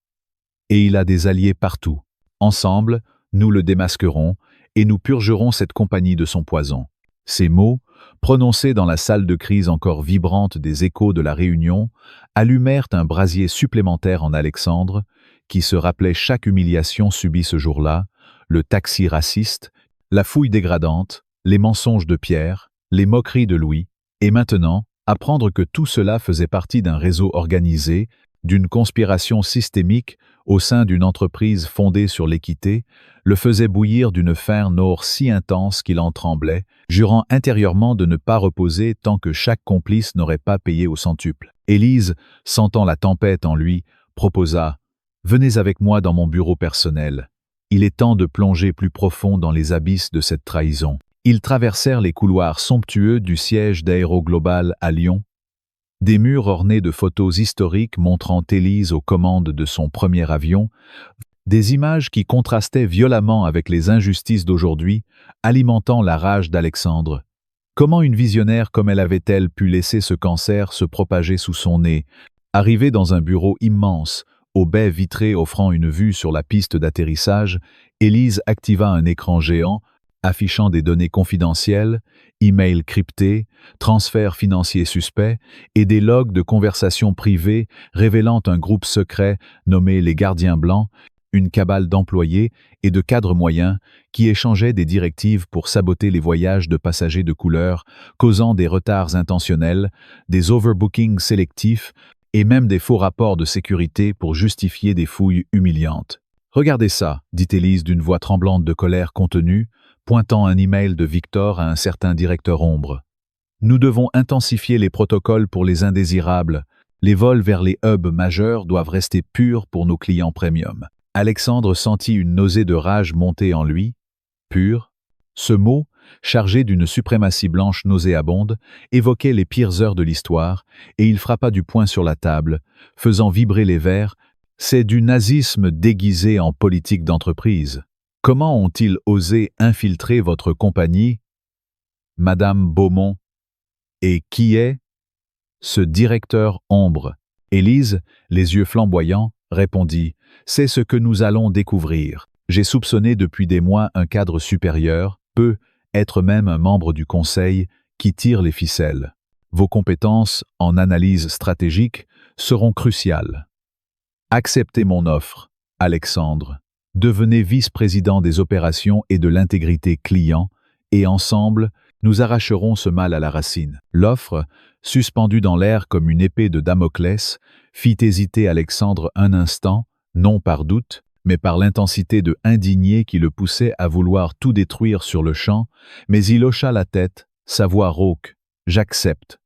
Speaker 1: et il a des alliés partout. Ensemble, nous le démasquerons et nous purgerons cette compagnie de son poison. » Ces mots, prononcés dans la salle de crise encore vibrante des échos de la réunion, allumèrent un brasier supplémentaire en Alexandre, qui se rappelait chaque humiliation subie ce jour-là, le taxi raciste, la fouille dégradante, les mensonges de Pierre, les moqueries de Louis, et maintenant, apprendre que tout cela faisait partie d'un réseau organisé, d'une conspiration systémique au sein d'une entreprise fondée sur l'équité, le faisait bouillir d'une faim noire si intense qu'il en tremblait, jurant intérieurement de ne pas reposer tant que chaque complice n'aurait pas payé au centuple. Élise, sentant la tempête en lui, proposa « Venez avec moi dans mon bureau personnel. Il est temps de plonger plus profond dans les abysses de cette trahison. » Ils traversèrent les couloirs somptueux du siège d'Aéroglobal à Lyon, des murs ornés de photos historiques montrant Élise aux commandes de son premier avion, des images qui contrastaient violemment avec les injustices d'aujourd'hui, alimentant la rage d'Alexandre. Comment une visionnaire comme elle avait-elle pu laisser ce cancer se propager sous son nez? Arrivée dans un bureau immense, aux baies vitrées offrant une vue sur la piste d'atterrissage, Élise activa un écran géant, affichant des données confidentielles, emails cryptés, transferts financiers suspects et des logs de conversations privées révélant un groupe secret nommé les Gardiens Blancs, une cabale d'employés et de cadres moyens qui échangeaient des directives pour saboter les voyages de passagers de couleur, causant des retards intentionnels, des overbookings sélectifs et même des faux rapports de sécurité pour justifier des fouilles humiliantes. « Regardez ça », dit Élise d'une voix tremblante de colère contenue, pointant un email de Victor à un certain directeur ombre. « Nous devons intensifier les protocoles pour les indésirables. Les vols vers les hubs majeurs doivent rester purs pour nos clients premium. » Alexandre sentit une nausée de rage monter en lui. Pur. Ce mot, chargé d'une suprématie blanche nauséabonde, évoquait les pires heures de l'histoire, et il frappa du poing sur la table, faisant vibrer les verres. « C'est du nazisme déguisé en politique d'entreprise. Comment ont-ils osé infiltrer votre compagnie, Madame Beaumont? Et qui est ce directeur ombre ?» Élise, les yeux flamboyants, répondit « C'est ce que nous allons découvrir. J'ai soupçonné depuis des mois un cadre supérieur, peut être même un membre du conseil, qui tire les ficelles. Vos compétences en analyse stratégique seront cruciales. Acceptez mon offre, Alexandre. Devenez vice-président des opérations et de l'intégrité client, et ensemble, nous arracherons ce mal à la racine. » L'offre, suspendue dans l'air comme une épée de Damoclès, fit hésiter Alexandre un instant, non par doute, mais par l'intensité de indigné qui le poussait à vouloir tout détruire sur le champ, mais il hocha la tête, sa voix rauque. « J'accepte.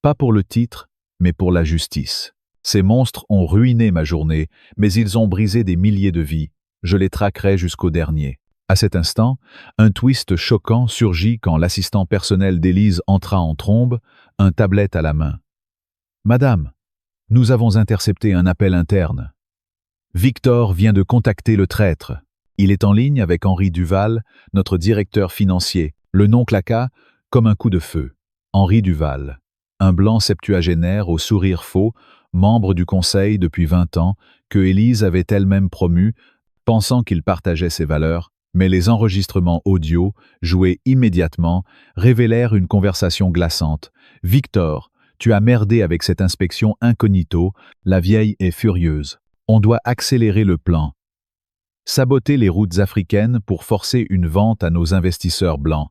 Speaker 1: Pas pour le titre, mais pour la justice. Ces monstres ont ruiné ma journée, mais ils ont brisé des milliers de vies. je les traquerai jusqu'au dernier. À cet instant, un twist choquant surgit quand l'assistant personnel d'Élise entra en trombe, un tablette à la main. « Madame, nous avons intercepté un appel interne. Victor vient de contacter le traître. Il est en ligne avec Henri Duval, notre directeur financier. » Le nom claqua comme un coup de feu. Henri Duval, un blanc septuagénaire au sourire faux, membre du conseil depuis 20 ans, que Élise avait elle-même promu, pensant qu'il partageait ses valeurs, mais les enregistrements audio, joués immédiatement, révélèrent une conversation glaçante. « Victor, tu as merdé avec cette inspection incognito, la vieille est furieuse. On doit accélérer le plan. Saboter les routes africaines pour forcer une vente à nos investisseurs blancs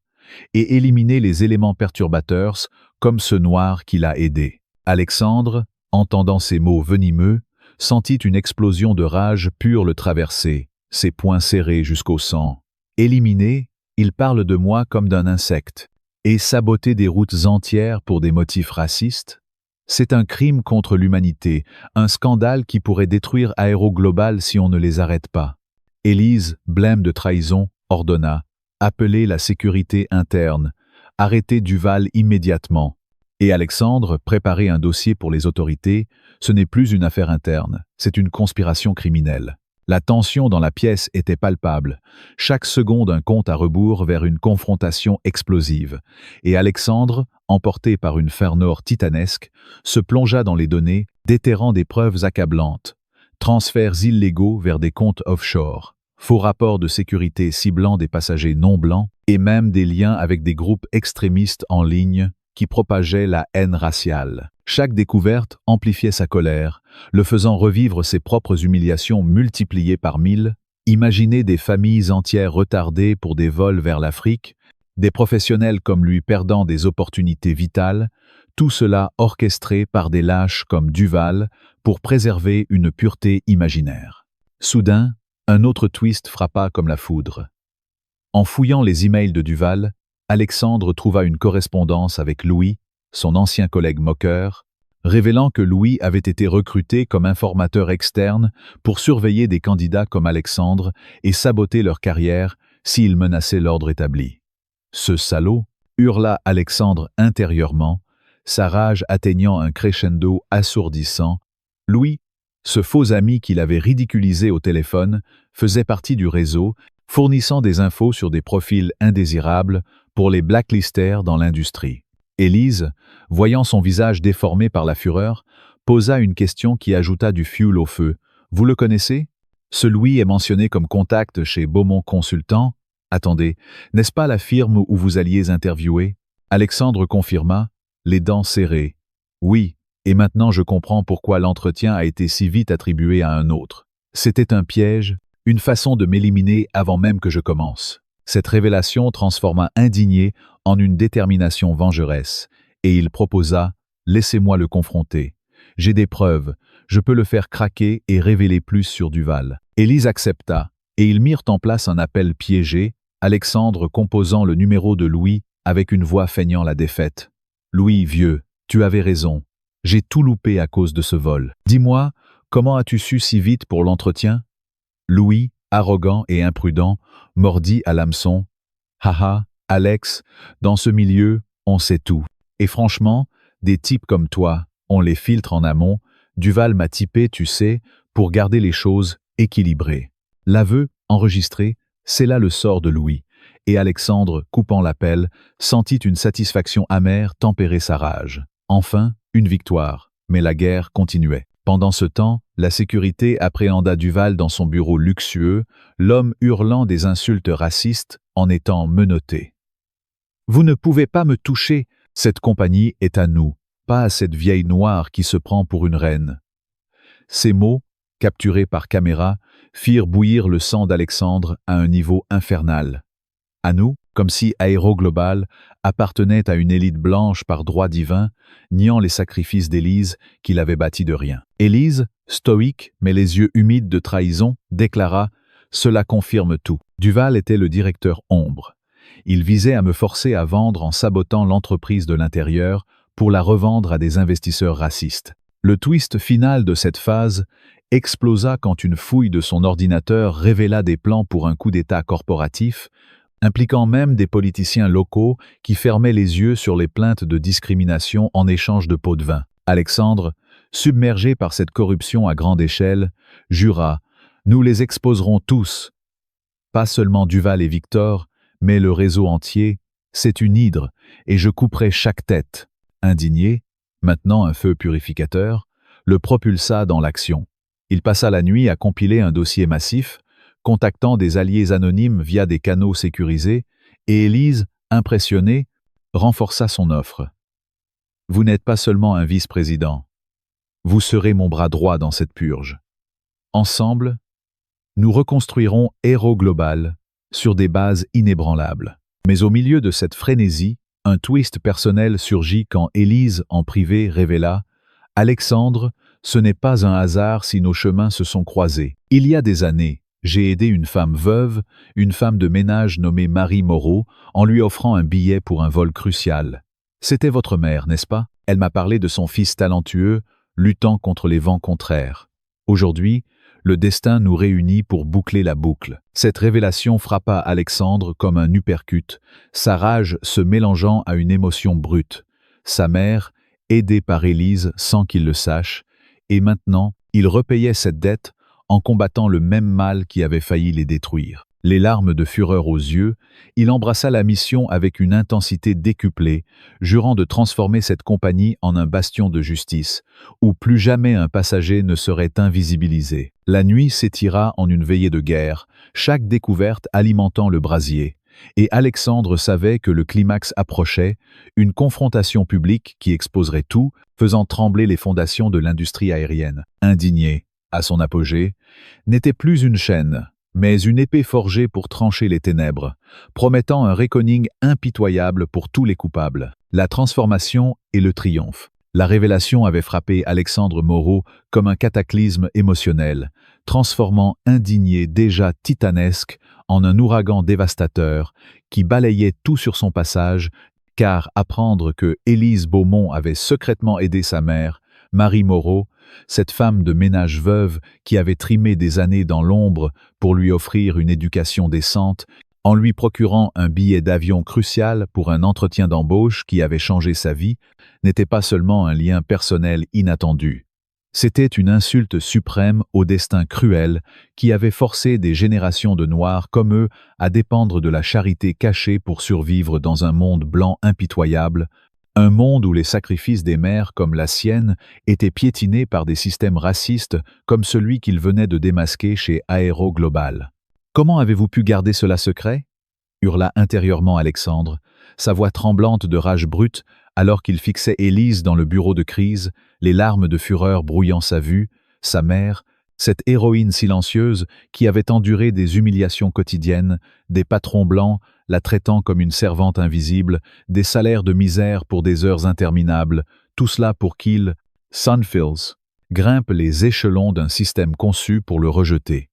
Speaker 1: et éliminer les éléments perturbateurs comme ce noir qui l'a aidé. » Alexandre, entendant ces mots venimeux, sentit une explosion de rage pure le traverser, ses poings serrés jusqu'au sang. Éliminé, il parle de moi comme d'un insecte. Et saboter des routes entières pour des motifs racistes? C'est un crime contre l'humanité, un scandale qui pourrait détruire Aéroglobal si on ne les arrête pas. Élise, blême de trahison, ordonna « Appelez la sécurité interne, arrêtez Duval immédiatement. » Et Alexandre, préparer un dossier pour les autorités, ce n'est plus une affaire interne, c'est une conspiration criminelle. La tension dans la pièce était palpable, chaque seconde un compte à rebours vers une confrontation explosive, et Alexandre, emporté par une ferveur titanesque, se plongea dans les données, déterrant des preuves accablantes. Transferts illégaux vers des comptes offshore, faux rapports de sécurité ciblant des passagers non blancs, et même des liens avec des groupes extrémistes en ligne qui propageaient la haine raciale. Chaque découverte amplifiait sa colère, le faisant revivre ses propres humiliations multipliées par 1000. Imaginez des familles entières retardées pour des vols vers l'Afrique, des professionnels comme lui perdant des opportunités vitales, tout cela orchestré par des lâches comme Duval pour préserver une pureté imaginaire. Soudain, un autre twist frappa comme la foudre. En fouillant les emails de Duval, Alexandre trouva une correspondance avec Louis, son ancien collègue moqueur, révélant que Louis avait été recruté comme informateur externe pour surveiller des candidats comme Alexandre et saboter leur carrière s'ils menaçaient l'ordre établi. Ce salaud, hurla Alexandre intérieurement, sa rage atteignant un crescendo assourdissant. Louis, ce faux ami qu'il avait ridiculisé au téléphone, faisait partie du réseau, fournissant des infos sur des profils indésirables pour les blacklister dans l'industrie. Élise, voyant son visage déformé par la fureur, posa une question qui ajouta du fioul au feu. « Vous le connaissez? Ce Louis est mentionné comme contact chez Beaumont Consultant. Attendez, n'est-ce pas la firme où vous alliez interviewer ?» Alexandre confirma, les dents serrées. « Oui, et maintenant je comprends pourquoi l'entretien a été si vite attribué à un autre. C'était un piège, une façon de m'éliminer avant même que je commence. » Cette révélation transforma indigné en une détermination vengeresse, et il proposa « Laissez-moi le confronter. J'ai des preuves, je peux le faire craquer et révéler plus sur Duval. » Élise accepta, et ils mirent en place un appel piégé, Alexandre composant le numéro de Louis avec une voix feignant la défaite. « Louis, vieux, tu avais raison. J'ai tout loupé à cause de ce vol. Dis-moi, comment as-tu su si vite pour l'entretien ?» Louis, arrogant et imprudent, mordit à l'hameçon. « Haha, Alex, dans ce milieu, on sait tout. Et franchement, des types comme toi, on les filtre en amont. Duval m'a typé, tu sais, pour garder les choses équilibrées. » L'aveu, enregistré, c'est là le sort de Louis, et Alexandre, coupant l'appel, sentit une satisfaction amère tempérer sa rage. Enfin, une victoire, mais la guerre continuait. Pendant ce temps, la sécurité appréhenda Duval dans son bureau luxueux, l'homme hurlant des insultes racistes en étant menotté. « Vous ne pouvez pas me toucher, cette compagnie est à nous, pas à cette vieille noire qui se prend pour une reine. » Ces mots, capturés par caméra, firent bouillir le sang d'Alexandre à un niveau infernal. À nous, comme si Aéroglobal appartenait à une élite blanche par droit divin, niant les sacrifices d'Élise qu'il avait bâtis de rien. Élise, stoïque mais les yeux humides de trahison, déclara « Cela confirme tout. Duval était le directeur ombre. Il visait à me forcer à vendre en sabotant l'entreprise de l'intérieur pour la revendre à des investisseurs racistes. » Le twist final de cette phase, explosa quand une fouille de son ordinateur révéla des plans pour un coup d'État corporatif, impliquant même des politiciens locaux qui fermaient les yeux sur les plaintes de discrimination en échange de pots de vin. Alexandre, submergé par cette corruption à grande échelle, jura « Nous les exposerons tous ». Pas seulement Duval et Victor, mais le réseau entier, c'est une hydre, et je couperai chaque tête. Indigné, maintenant un feu purificateur, le propulsa dans l'action. Il passa la nuit à compiler un dossier massif, contactant des alliés anonymes via des canaux sécurisés, et Élise, impressionnée, renforça son offre. « Vous n'êtes pas seulement un vice-président. Vous serez mon bras droit dans cette purge. Ensemble, nous reconstruirons Aero Global sur des bases inébranlables. » Mais au milieu de cette frénésie, un twist personnel surgit quand Élise, en privé, révéla « Alexandre, ce n'est pas un hasard si nos chemins se sont croisés. Il y a des années, j'ai aidé une femme veuve, une femme de ménage nommée Marie Moreau, en lui offrant un billet pour un vol crucial. C'était votre mère, n'est-ce pas? Elle m'a parlé de son fils talentueux, luttant contre les vents contraires. Aujourd'hui, le destin nous réunit pour boucler la boucle. » Cette révélation frappa Alexandre comme un uppercut, sa rage se mélangeant à une émotion brute. Sa mère, aidée par Élise sans qu'il le sache, et maintenant, il repayait cette dette en combattant le même mal qui avait failli les détruire. Les larmes de fureur aux yeux, il embrassa la mission avec une intensité décuplée, jurant de transformer cette compagnie en un bastion de justice, où plus jamais un passager ne serait invisibilisé. La nuit s'étira en une veillée de guerre, chaque découverte alimentant le brasier. Et Alexandre savait que le climax approchait, une confrontation publique qui exposerait tout, faisant trembler les fondations de l'industrie aérienne. Indigné, à son apogée, n'était plus une chaîne, mais une épée forgée pour trancher les ténèbres, promettant un reckoning impitoyable pour tous les coupables. La transformation et le triomphe. La révélation avait frappé Alexandre Moreau comme un cataclysme émotionnel, transformant Indigné déjà titanesque en un ouragan dévastateur qui balayait tout sur son passage, car apprendre que Élise Beaumont avait secrètement aidé sa mère, Marie Moreau, cette femme de ménage veuve qui avait trimé des années dans l'ombre pour lui offrir une éducation décente, en lui procurant un billet d'avion crucial pour un entretien d'embauche qui avait changé sa vie, n'était pas seulement un lien personnel inattendu. C'était une insulte suprême au destin cruel qui avait forcé des générations de Noirs comme eux à dépendre de la charité cachée pour survivre dans un monde blanc impitoyable, un monde où les sacrifices des mères comme la sienne étaient piétinés par des systèmes racistes comme celui qu'il venait de démasquer chez Aero Global. « Comment avez-vous pu garder cela secret ?» hurla intérieurement Alexandre, sa voix tremblante de rage brute alors qu'il fixait Élise dans le bureau de crise, les larmes de fureur brouillant sa vue, sa mère, cette héroïne silencieuse qui avait enduré des humiliations quotidiennes, des patrons blancs la traitant comme une servante invisible, des salaires de misère pour des heures interminables, tout cela pour qu'il, Sunfills, grimpe les échelons d'un système conçu pour le rejeter.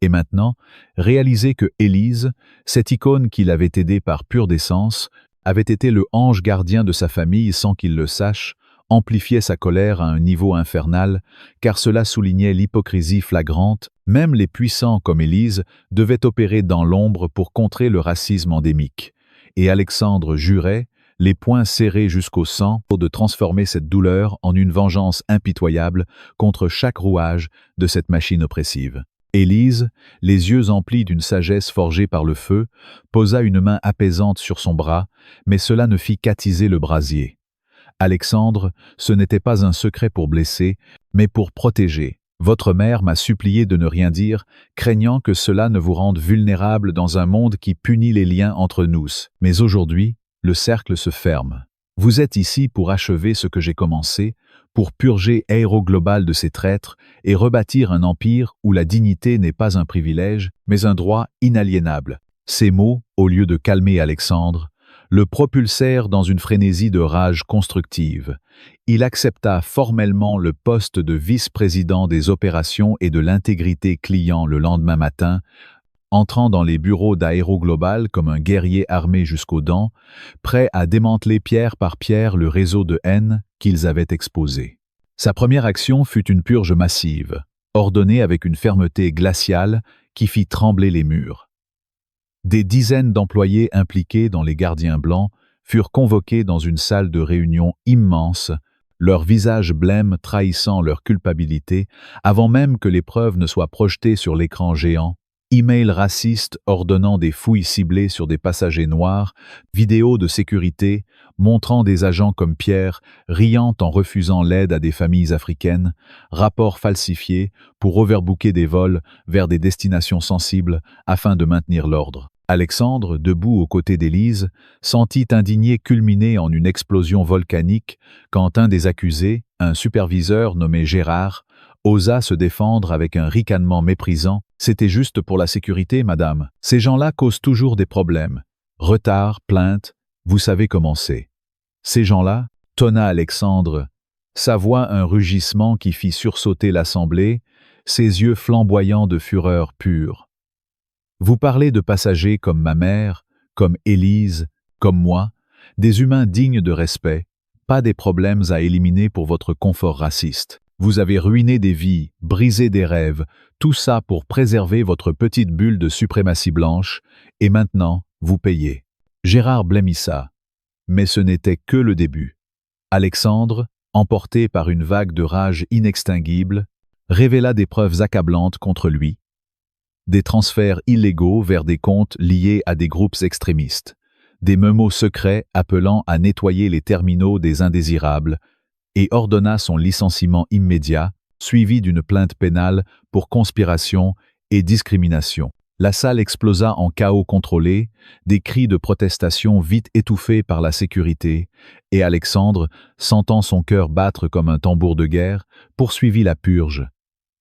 Speaker 1: Et maintenant, réaliser que Élise, cette icône qu'il avait aidée par pure décence, avait été le ange gardien de sa famille sans qu'il le sache, amplifiait sa colère à un niveau infernal, car cela soulignait l'hypocrisie flagrante. Même les puissants comme Élise devaient opérer dans l'ombre pour contrer le racisme endémique. Et Alexandre jurait, les poings serrés jusqu'au sang, de transformer cette douleur en une vengeance impitoyable contre chaque rouage de cette machine oppressive. Élise, les yeux emplis d'une sagesse forgée par le feu, posa une main apaisante sur son bras, mais cela ne fit qu'attiser le brasier. Alexandre, ce n'était pas un secret pour blesser, mais pour protéger. Votre mère m'a supplié de ne rien dire, craignant que cela ne vous rende vulnérable dans un monde qui punit les liens entre nous. Mais aujourd'hui, le cercle se ferme. Vous êtes ici pour achever ce que j'ai commencé, pour purger Aero Global de ses traîtres et rebâtir un empire où la dignité n'est pas un privilège, mais un droit inaliénable. Ces mots, au lieu de calmer Alexandre, le propulsèrent dans une frénésie de rage constructive. Il accepta formellement le poste de vice-président des opérations et de l'intégrité client le lendemain matin, entrant dans les bureaux d'Aero Global comme un guerrier armé jusqu'aux dents, prêt à démanteler pierre par pierre le réseau de haine qu'ils avaient exposé. Sa première action fut une purge massive. ordonné avec une fermeté glaciale qui fit trembler les murs. Des dizaines d'employés impliqués dans les gardiens blancs furent convoqués dans une salle de réunion immense, leurs visages blêmes trahissant leur culpabilité, avant même que les preuves ne soient projetées sur l'écran géant. Emails racistes ordonnant des fouilles ciblées sur des passagers noirs, vidéos de sécurité montrant des agents comme Pierre riant en refusant l'aide à des familles africaines, rapports falsifiés pour overbooker des vols vers des destinations sensibles afin de maintenir l'ordre. Alexandre, debout aux côtés d'Élise, sentit indigné culminer en une explosion volcanique quand un des accusés, un superviseur nommé Gérard, osa se défendre avec un ricanement méprisant. « C'était juste pour la sécurité, madame. Ces gens-là causent toujours des problèmes. Retard, plainte, vous savez comment c'est. » Ces gens-là, tonna Alexandre, sa voix un rugissement qui fit sursauter l'assemblée, ses yeux flamboyants de fureur pure. « Vous parlez de passagers comme ma mère, comme Élise, comme moi, des humains dignes de respect, pas des problèmes à éliminer pour votre confort raciste. Vous avez ruiné des vies, brisé des rêves, tout ça pour préserver votre petite bulle de suprématie blanche, et maintenant, vous payez. » Gérard blêmissa. Mais ce n'était que le début. Alexandre, emporté par une vague de rage inextinguible, révéla des preuves accablantes contre lui, des transferts illégaux vers des comptes liés à des groupes extrémistes, des mémos secrets appelant à nettoyer les terminaux des indésirables, et ordonna son licenciement immédiat, suivi d'une plainte pénale pour conspiration et discrimination. La salle explosa en chaos contrôlé, des cris de protestation vite étouffés par la sécurité, et Alexandre, sentant son cœur battre comme un tambour de guerre, poursuivit la purge.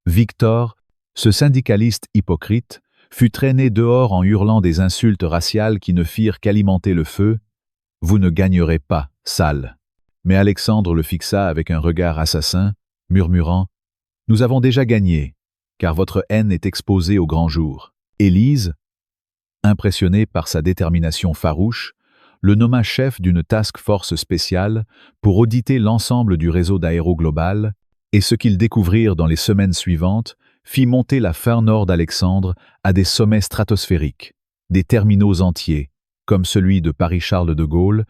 Speaker 1: Victor, ce syndicaliste hypocrite, fut traîné dehors en hurlant des insultes raciales qui ne firent qu'alimenter le feu. « Vous ne gagnerez pas, sale !» Mais Alexandre le fixa avec un regard assassin, murmurant « Nous avons déjà gagné, car votre haine est exposée au grand jour. » Élise, impressionnée par sa détermination farouche, le nomma chef d'une task force spéciale pour auditer l'ensemble du réseau d'Aéroglobal, et ce qu'ils découvrirent dans les semaines suivantes fit monter la farnor d'Alexandre à des sommets stratosphériques, des terminaux entiers, comme celui de Paris-Charles de Gaulle,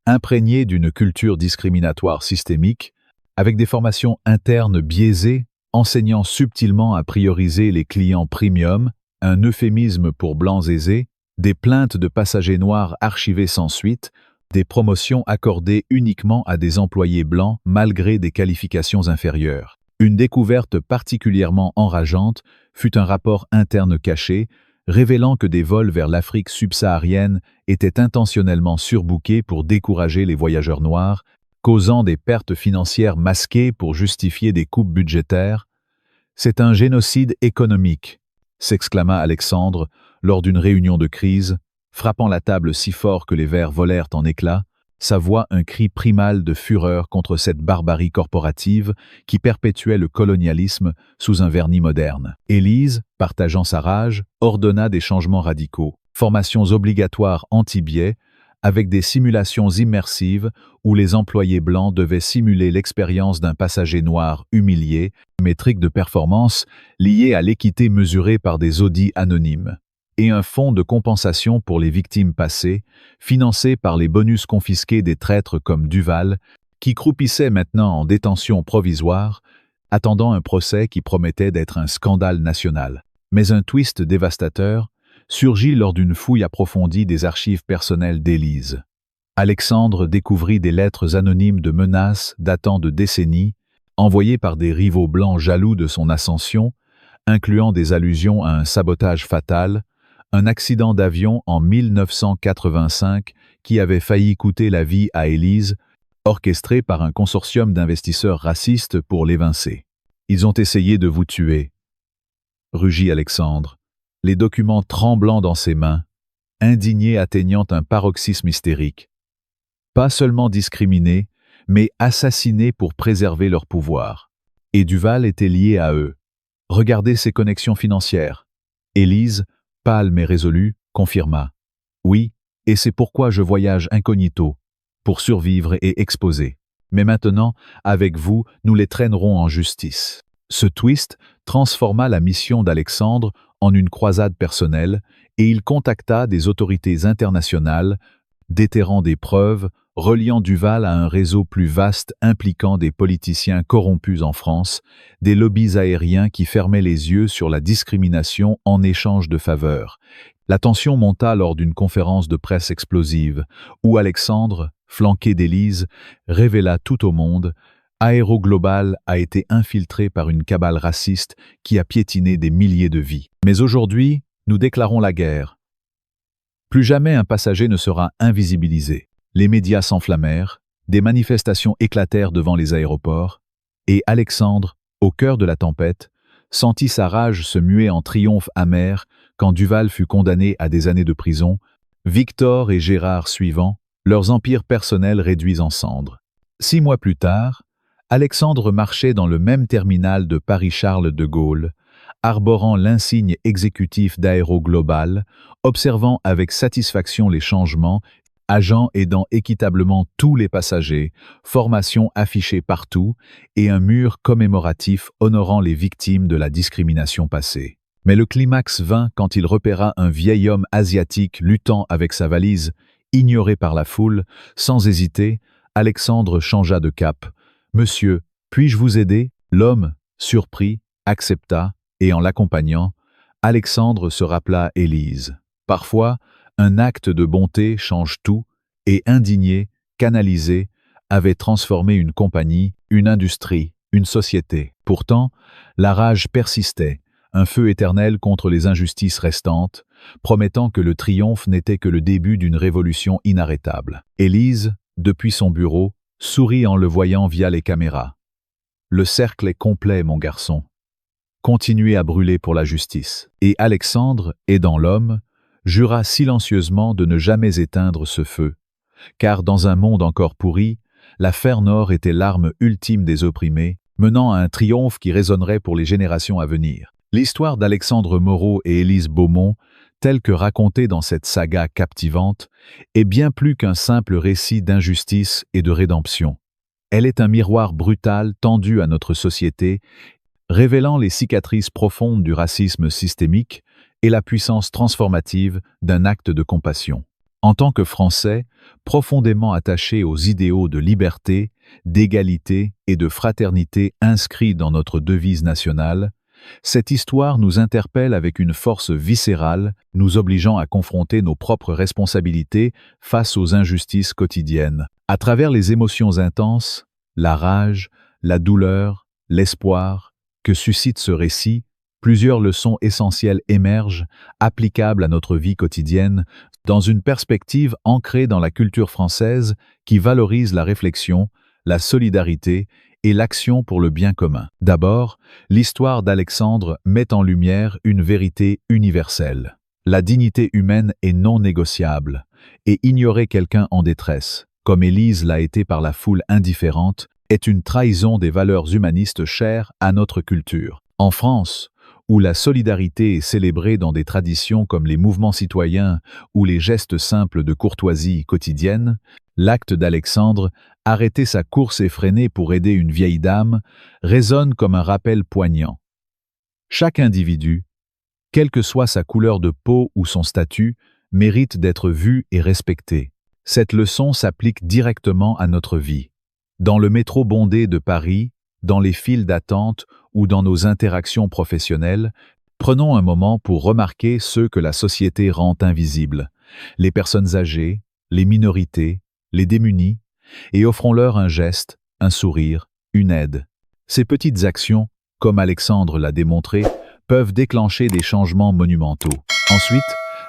Speaker 1: imprégnés d'une culture discriminatoire systémique, avec des formations internes biaisées, enseignant subtilement à prioriser les clients premium, un euphémisme pour blancs aisés, des plaintes de passagers noirs archivées sans suite, des promotions accordées uniquement à des employés blancs malgré des qualifications inférieures. Une découverte particulièrement enrageante fut un rapport interne caché, révélant que des vols vers l'Afrique subsaharienne étaient intentionnellement surbookés pour décourager les voyageurs noirs, causant des pertes financières masquées pour justifier des coupes budgétaires. « C'est un génocide économique », s'exclama Alexandre lors d'une réunion de crise, frappant la table si fort que les verres volèrent en éclats, sa voix un cri primal de fureur contre cette barbarie corporative qui perpétuait le colonialisme sous un vernis moderne. Élise, partageant sa rage, ordonna des changements radicaux, formations obligatoires anti-biais, avec des simulations immersives où les employés blancs devaient simuler l'expérience d'un passager noir humilié, métriques de performance liées à l'équité mesurée par des audits anonymes, et un fonds de compensation pour les victimes passées, financé par les bonus confisqués des traîtres comme Duval, qui croupissaient maintenant en détention provisoire, attendant un procès qui promettait d'être un scandale national. Mais un twist dévastateur surgit lors d'une fouille approfondie des archives personnelles d'Élise. Alexandre découvrit des lettres anonymes de menaces datant de décennies, envoyées par des rivaux blancs jaloux de son ascension, incluant des allusions à un sabotage fatal, un accident d'avion en 1985 qui avait failli coûter la vie à Élise, orchestré par un consortium d'investisseurs racistes pour l'évincer. « Ils ont essayé de vous tuer », rugit Alexandre, les documents tremblants dans ses mains, indigné atteignant un paroxysme hystérique. Pas seulement discriminés, mais assassinés pour préserver leur pouvoir. Et Duval était lié à eux. Regardez ses connexions financières. Élise, pâle mais résolue, confirma. Oui, et c'est pourquoi je voyage incognito, pour survivre et exposer. Mais maintenant, avec vous, nous les traînerons en justice. Ce twist, transforma la mission d'Alexandre en une croisade personnelle et il contacta des autorités internationales, déterrant des preuves, reliant Duval à un réseau plus vaste impliquant des politiciens corrompus en France, des lobbies aériens qui fermaient les yeux sur la discrimination en échange de faveurs. La tension monta lors d'une conférence de presse explosive, où Alexandre, flanqué d'Élise, révéla tout au monde: Aéroglobal a été infiltré par une cabale raciste qui a piétiné des milliers de vies. Mais aujourd'hui, nous déclarons la guerre. Plus jamais un passager ne sera invisibilisé. Les médias s'enflammèrent, des manifestations éclatèrent devant les aéroports, et Alexandre, au cœur de la tempête, sentit sa rage se muer en triomphe amer quand Duval fut condamné à des années de prison, Victor et Gérard suivant, leurs empires personnels réduits en cendres. 6 mois plus tard, Alexandre marchait dans le même terminal de Paris-Charles de Gaulle, arborant l'insigne exécutif d'Aéroglobal, observant avec satisfaction les changements, agents aidant équitablement tous les passagers, formation affichée partout et un mur commémoratif honorant les victimes de la discrimination passée. Mais le climax vint quand il repéra un vieil homme asiatique luttant avec sa valise, ignoré par la foule. Sans hésiter, Alexandre changea de cap. « Monsieur, puis-je vous aider ?» L'homme, surpris, accepta, et en l'accompagnant, Alexandre se rappela Élise. Parfois, un acte de bonté change tout, et indigné, canalisé, avait transformé une compagnie, une industrie, une société. Pourtant, la rage persistait, un feu éternel contre les injustices restantes, promettant que le triomphe n'était que le début d'une révolution inarrêtable. Élise, depuis son bureau, sourit en le voyant via les caméras. « Le cercle est complet, mon garçon. Continuez à brûler pour la justice. » Et Alexandre, aidant l'homme, jura silencieusement de ne jamais éteindre ce feu, car dans un monde encore pourri, la fer nord était l'arme ultime des opprimés, menant à un triomphe qui résonnerait pour les générations à venir. L'histoire d'Alexandre Moreau et Élise Beaumont, telle que racontée dans cette saga captivante, est bien plus qu'un simple récit d'injustice et de rédemption. Elle est un miroir brutal tendu à notre société, révélant les cicatrices profondes du racisme systémique et la puissance transformative d'un acte de compassion. En tant que Français, profondément attachés aux idéaux de liberté, d'égalité et de fraternité inscrits dans notre devise nationale, cette histoire nous interpelle avec une force viscérale, nous obligeant à confronter nos propres responsabilités face aux injustices quotidiennes. À travers les émotions intenses, la rage, la douleur, l'espoir que suscite ce récit, plusieurs leçons essentielles émergent, applicables à notre vie quotidienne, dans une perspective ancrée dans la culture française qui valorise la réflexion, la solidarité et l'action pour le bien commun. D'abord, l'histoire d'Alexandre met en lumière une vérité universelle. La dignité humaine est non négociable, et ignorer quelqu'un en détresse, comme Élise l'a été par la foule indifférente, est une trahison des valeurs humanistes chères à notre culture. En France, où la solidarité est célébrée dans des traditions comme les mouvements citoyens ou les gestes simples de courtoisie quotidienne, l'acte d'Alexandre, arrêter sa course effrénée pour aider une vieille dame, résonne comme un rappel poignant. Chaque individu, quelle que soit sa couleur de peau ou son statut, mérite d'être vu et respecté. Cette leçon s'applique directement à notre vie. Dans le métro bondé de Paris, dans les files d'attente ou dans nos interactions professionnelles, prenons un moment pour remarquer ceux que la société rend invisibles, les personnes âgées, les minorités, les démunis, et offrons-leur un geste, un sourire, une aide. Ces petites actions, comme Alexandre l'a démontré, peuvent déclencher des changements monumentaux. Ensuite,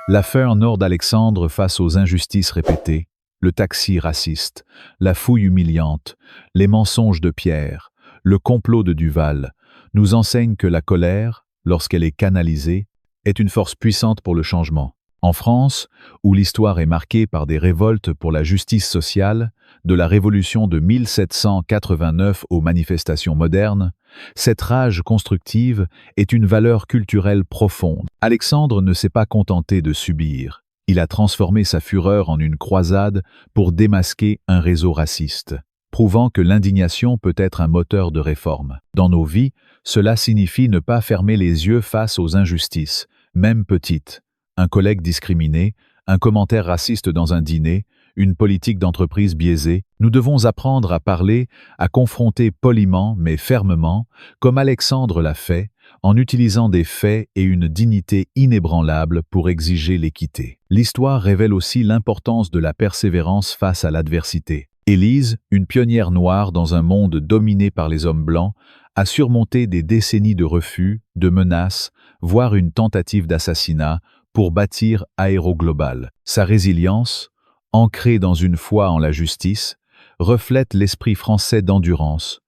Speaker 1: l'affaire Nord d'Alexandre face aux injustices répétées, le taxi raciste, la fouille humiliante, les mensonges de Pierre, le complot de Duval, nous enseignent que la colère, lorsqu'elle est canalisée, est une force puissante pour le changement. En France, où l'histoire est marquée par des révoltes pour la justice sociale, de la Révolution de 1789 aux manifestations modernes, cette rage constructive est une valeur culturelle profonde. Alexandre ne s'est pas contenté de subir. Il a transformé sa fureur en une croisade pour démasquer un réseau raciste. prouvant que l'indignation peut être un moteur de réforme. Dans nos vies, cela signifie ne pas fermer les yeux face aux injustices, même petites. Un collègue discriminé, un commentaire raciste dans un dîner, une politique d'entreprise biaisée, nous devons apprendre à parler, à confronter poliment mais fermement, comme Alexandre l'a fait, en utilisant des faits et une dignité inébranlable pour exiger l'équité. L'histoire révèle aussi l'importance de la persévérance face à l'adversité. Élise, une pionnière noire dans un monde dominé par les hommes blancs, a surmonté des décennies de refus, de menaces, voire une tentative d'assassinat pour bâtir Aéroglobal. Sa résilience, ancrée dans une foi en la justice, reflète l'esprit français d'endurance,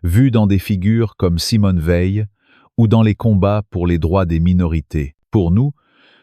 Speaker 1: vu dans des figures comme Simone Veil ou dans les combats pour les droits des minorités. Pour nous,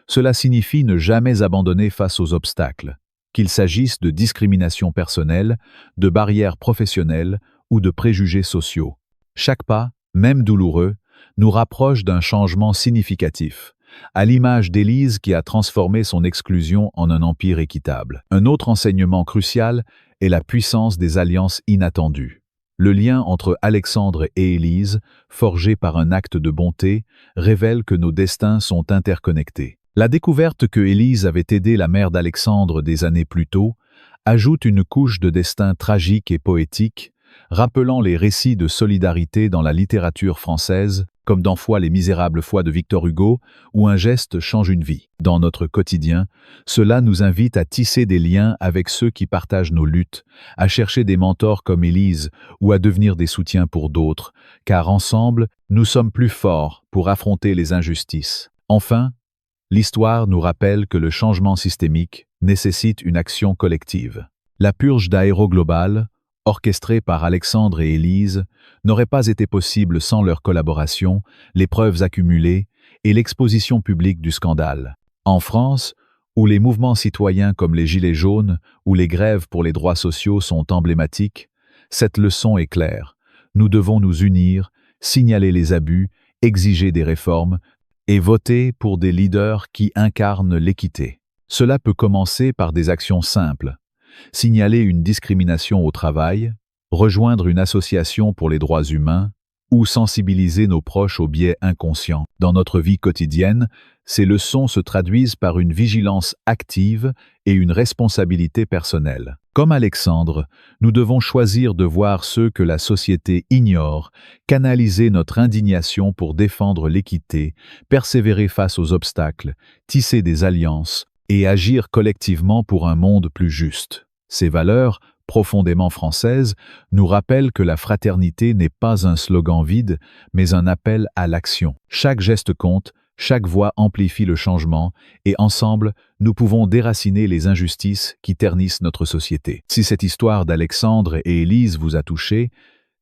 Speaker 1: cela signifie ne jamais abandonner face aux obstacles, qu'il s'agisse de discrimination personnelle, de barrières professionnelles ou de préjugés sociaux. Chaque pas, même douloureux, nous rapproche d'un changement significatif, à l'image d'Élise qui a transformé son exclusion en un empire équitable. Un autre enseignement crucial est la puissance des alliances inattendues. Le lien entre Alexandre et Élise, forgé par un acte de bonté, révèle que nos destins sont interconnectés. La découverte que Élise avait aidé la mère d'Alexandre des années plus tôt ajoute une couche de destin tragique et poétique, rappelant les récits de solidarité dans la littérature française, comme dans Les Misérables de Victor Hugo, où un geste change une vie. Dans notre quotidien, cela nous invite à tisser des liens avec ceux qui partagent nos luttes, à chercher des mentors comme Élise ou à devenir des soutiens pour d'autres, car ensemble, nous sommes plus forts pour affronter les injustices. Enfin, l'histoire nous rappelle que le changement systémique nécessite une action collective. La purge d'Aéroglobal, orchestrée par Alexandre et Élise, n'aurait pas été possible sans leur collaboration, les preuves accumulées et l'exposition publique du scandale. En France, où les mouvements citoyens comme les Gilets jaunes ou les grèves pour les droits sociaux sont emblématiques, cette leçon est claire. Nous devons nous unir, signaler les abus, exiger des réformes et voter pour des leaders qui incarnent l'équité. Cela peut commencer par des actions simples. Signaler une discrimination au travail, rejoindre une association pour les droits humains ou sensibiliser nos proches aux biais inconscients. Dans notre vie quotidienne, ces leçons se traduisent par une vigilance active et une responsabilité personnelle. Comme Alexandre, nous devons choisir de voir ceux que la société ignore, canaliser notre indignation pour défendre l'équité, persévérer face aux obstacles, tisser des alliances et agir collectivement pour un monde plus juste. Ces valeurs, profondément françaises, nous rappellent que la fraternité n'est pas un slogan vide, mais un appel à l'action. Chaque geste compte, chaque voix amplifie le changement, et ensemble, nous pouvons déraciner les injustices qui ternissent notre société. Si cette histoire d'Alexandre et Élise vous a touché,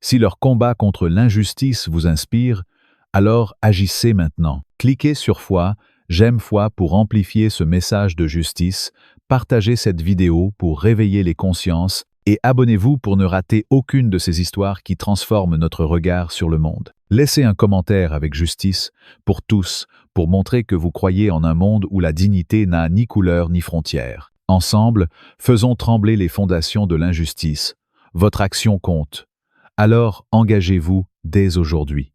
Speaker 1: si leur combat contre l'injustice vous inspire, alors agissez maintenant. Cliquez sur J'aime pour amplifier ce message de justice, partagez cette vidéo pour réveiller les consciences et abonnez-vous pour ne rater aucune de ces histoires qui transforment notre regard sur le monde. Laissez un commentaire avec justice pour tous, pour montrer que vous croyez en un monde où la dignité n'a ni couleur ni frontières. Ensemble, faisons trembler les fondations de l'injustice. Votre action compte. Alors engagez-vous dès aujourd'hui.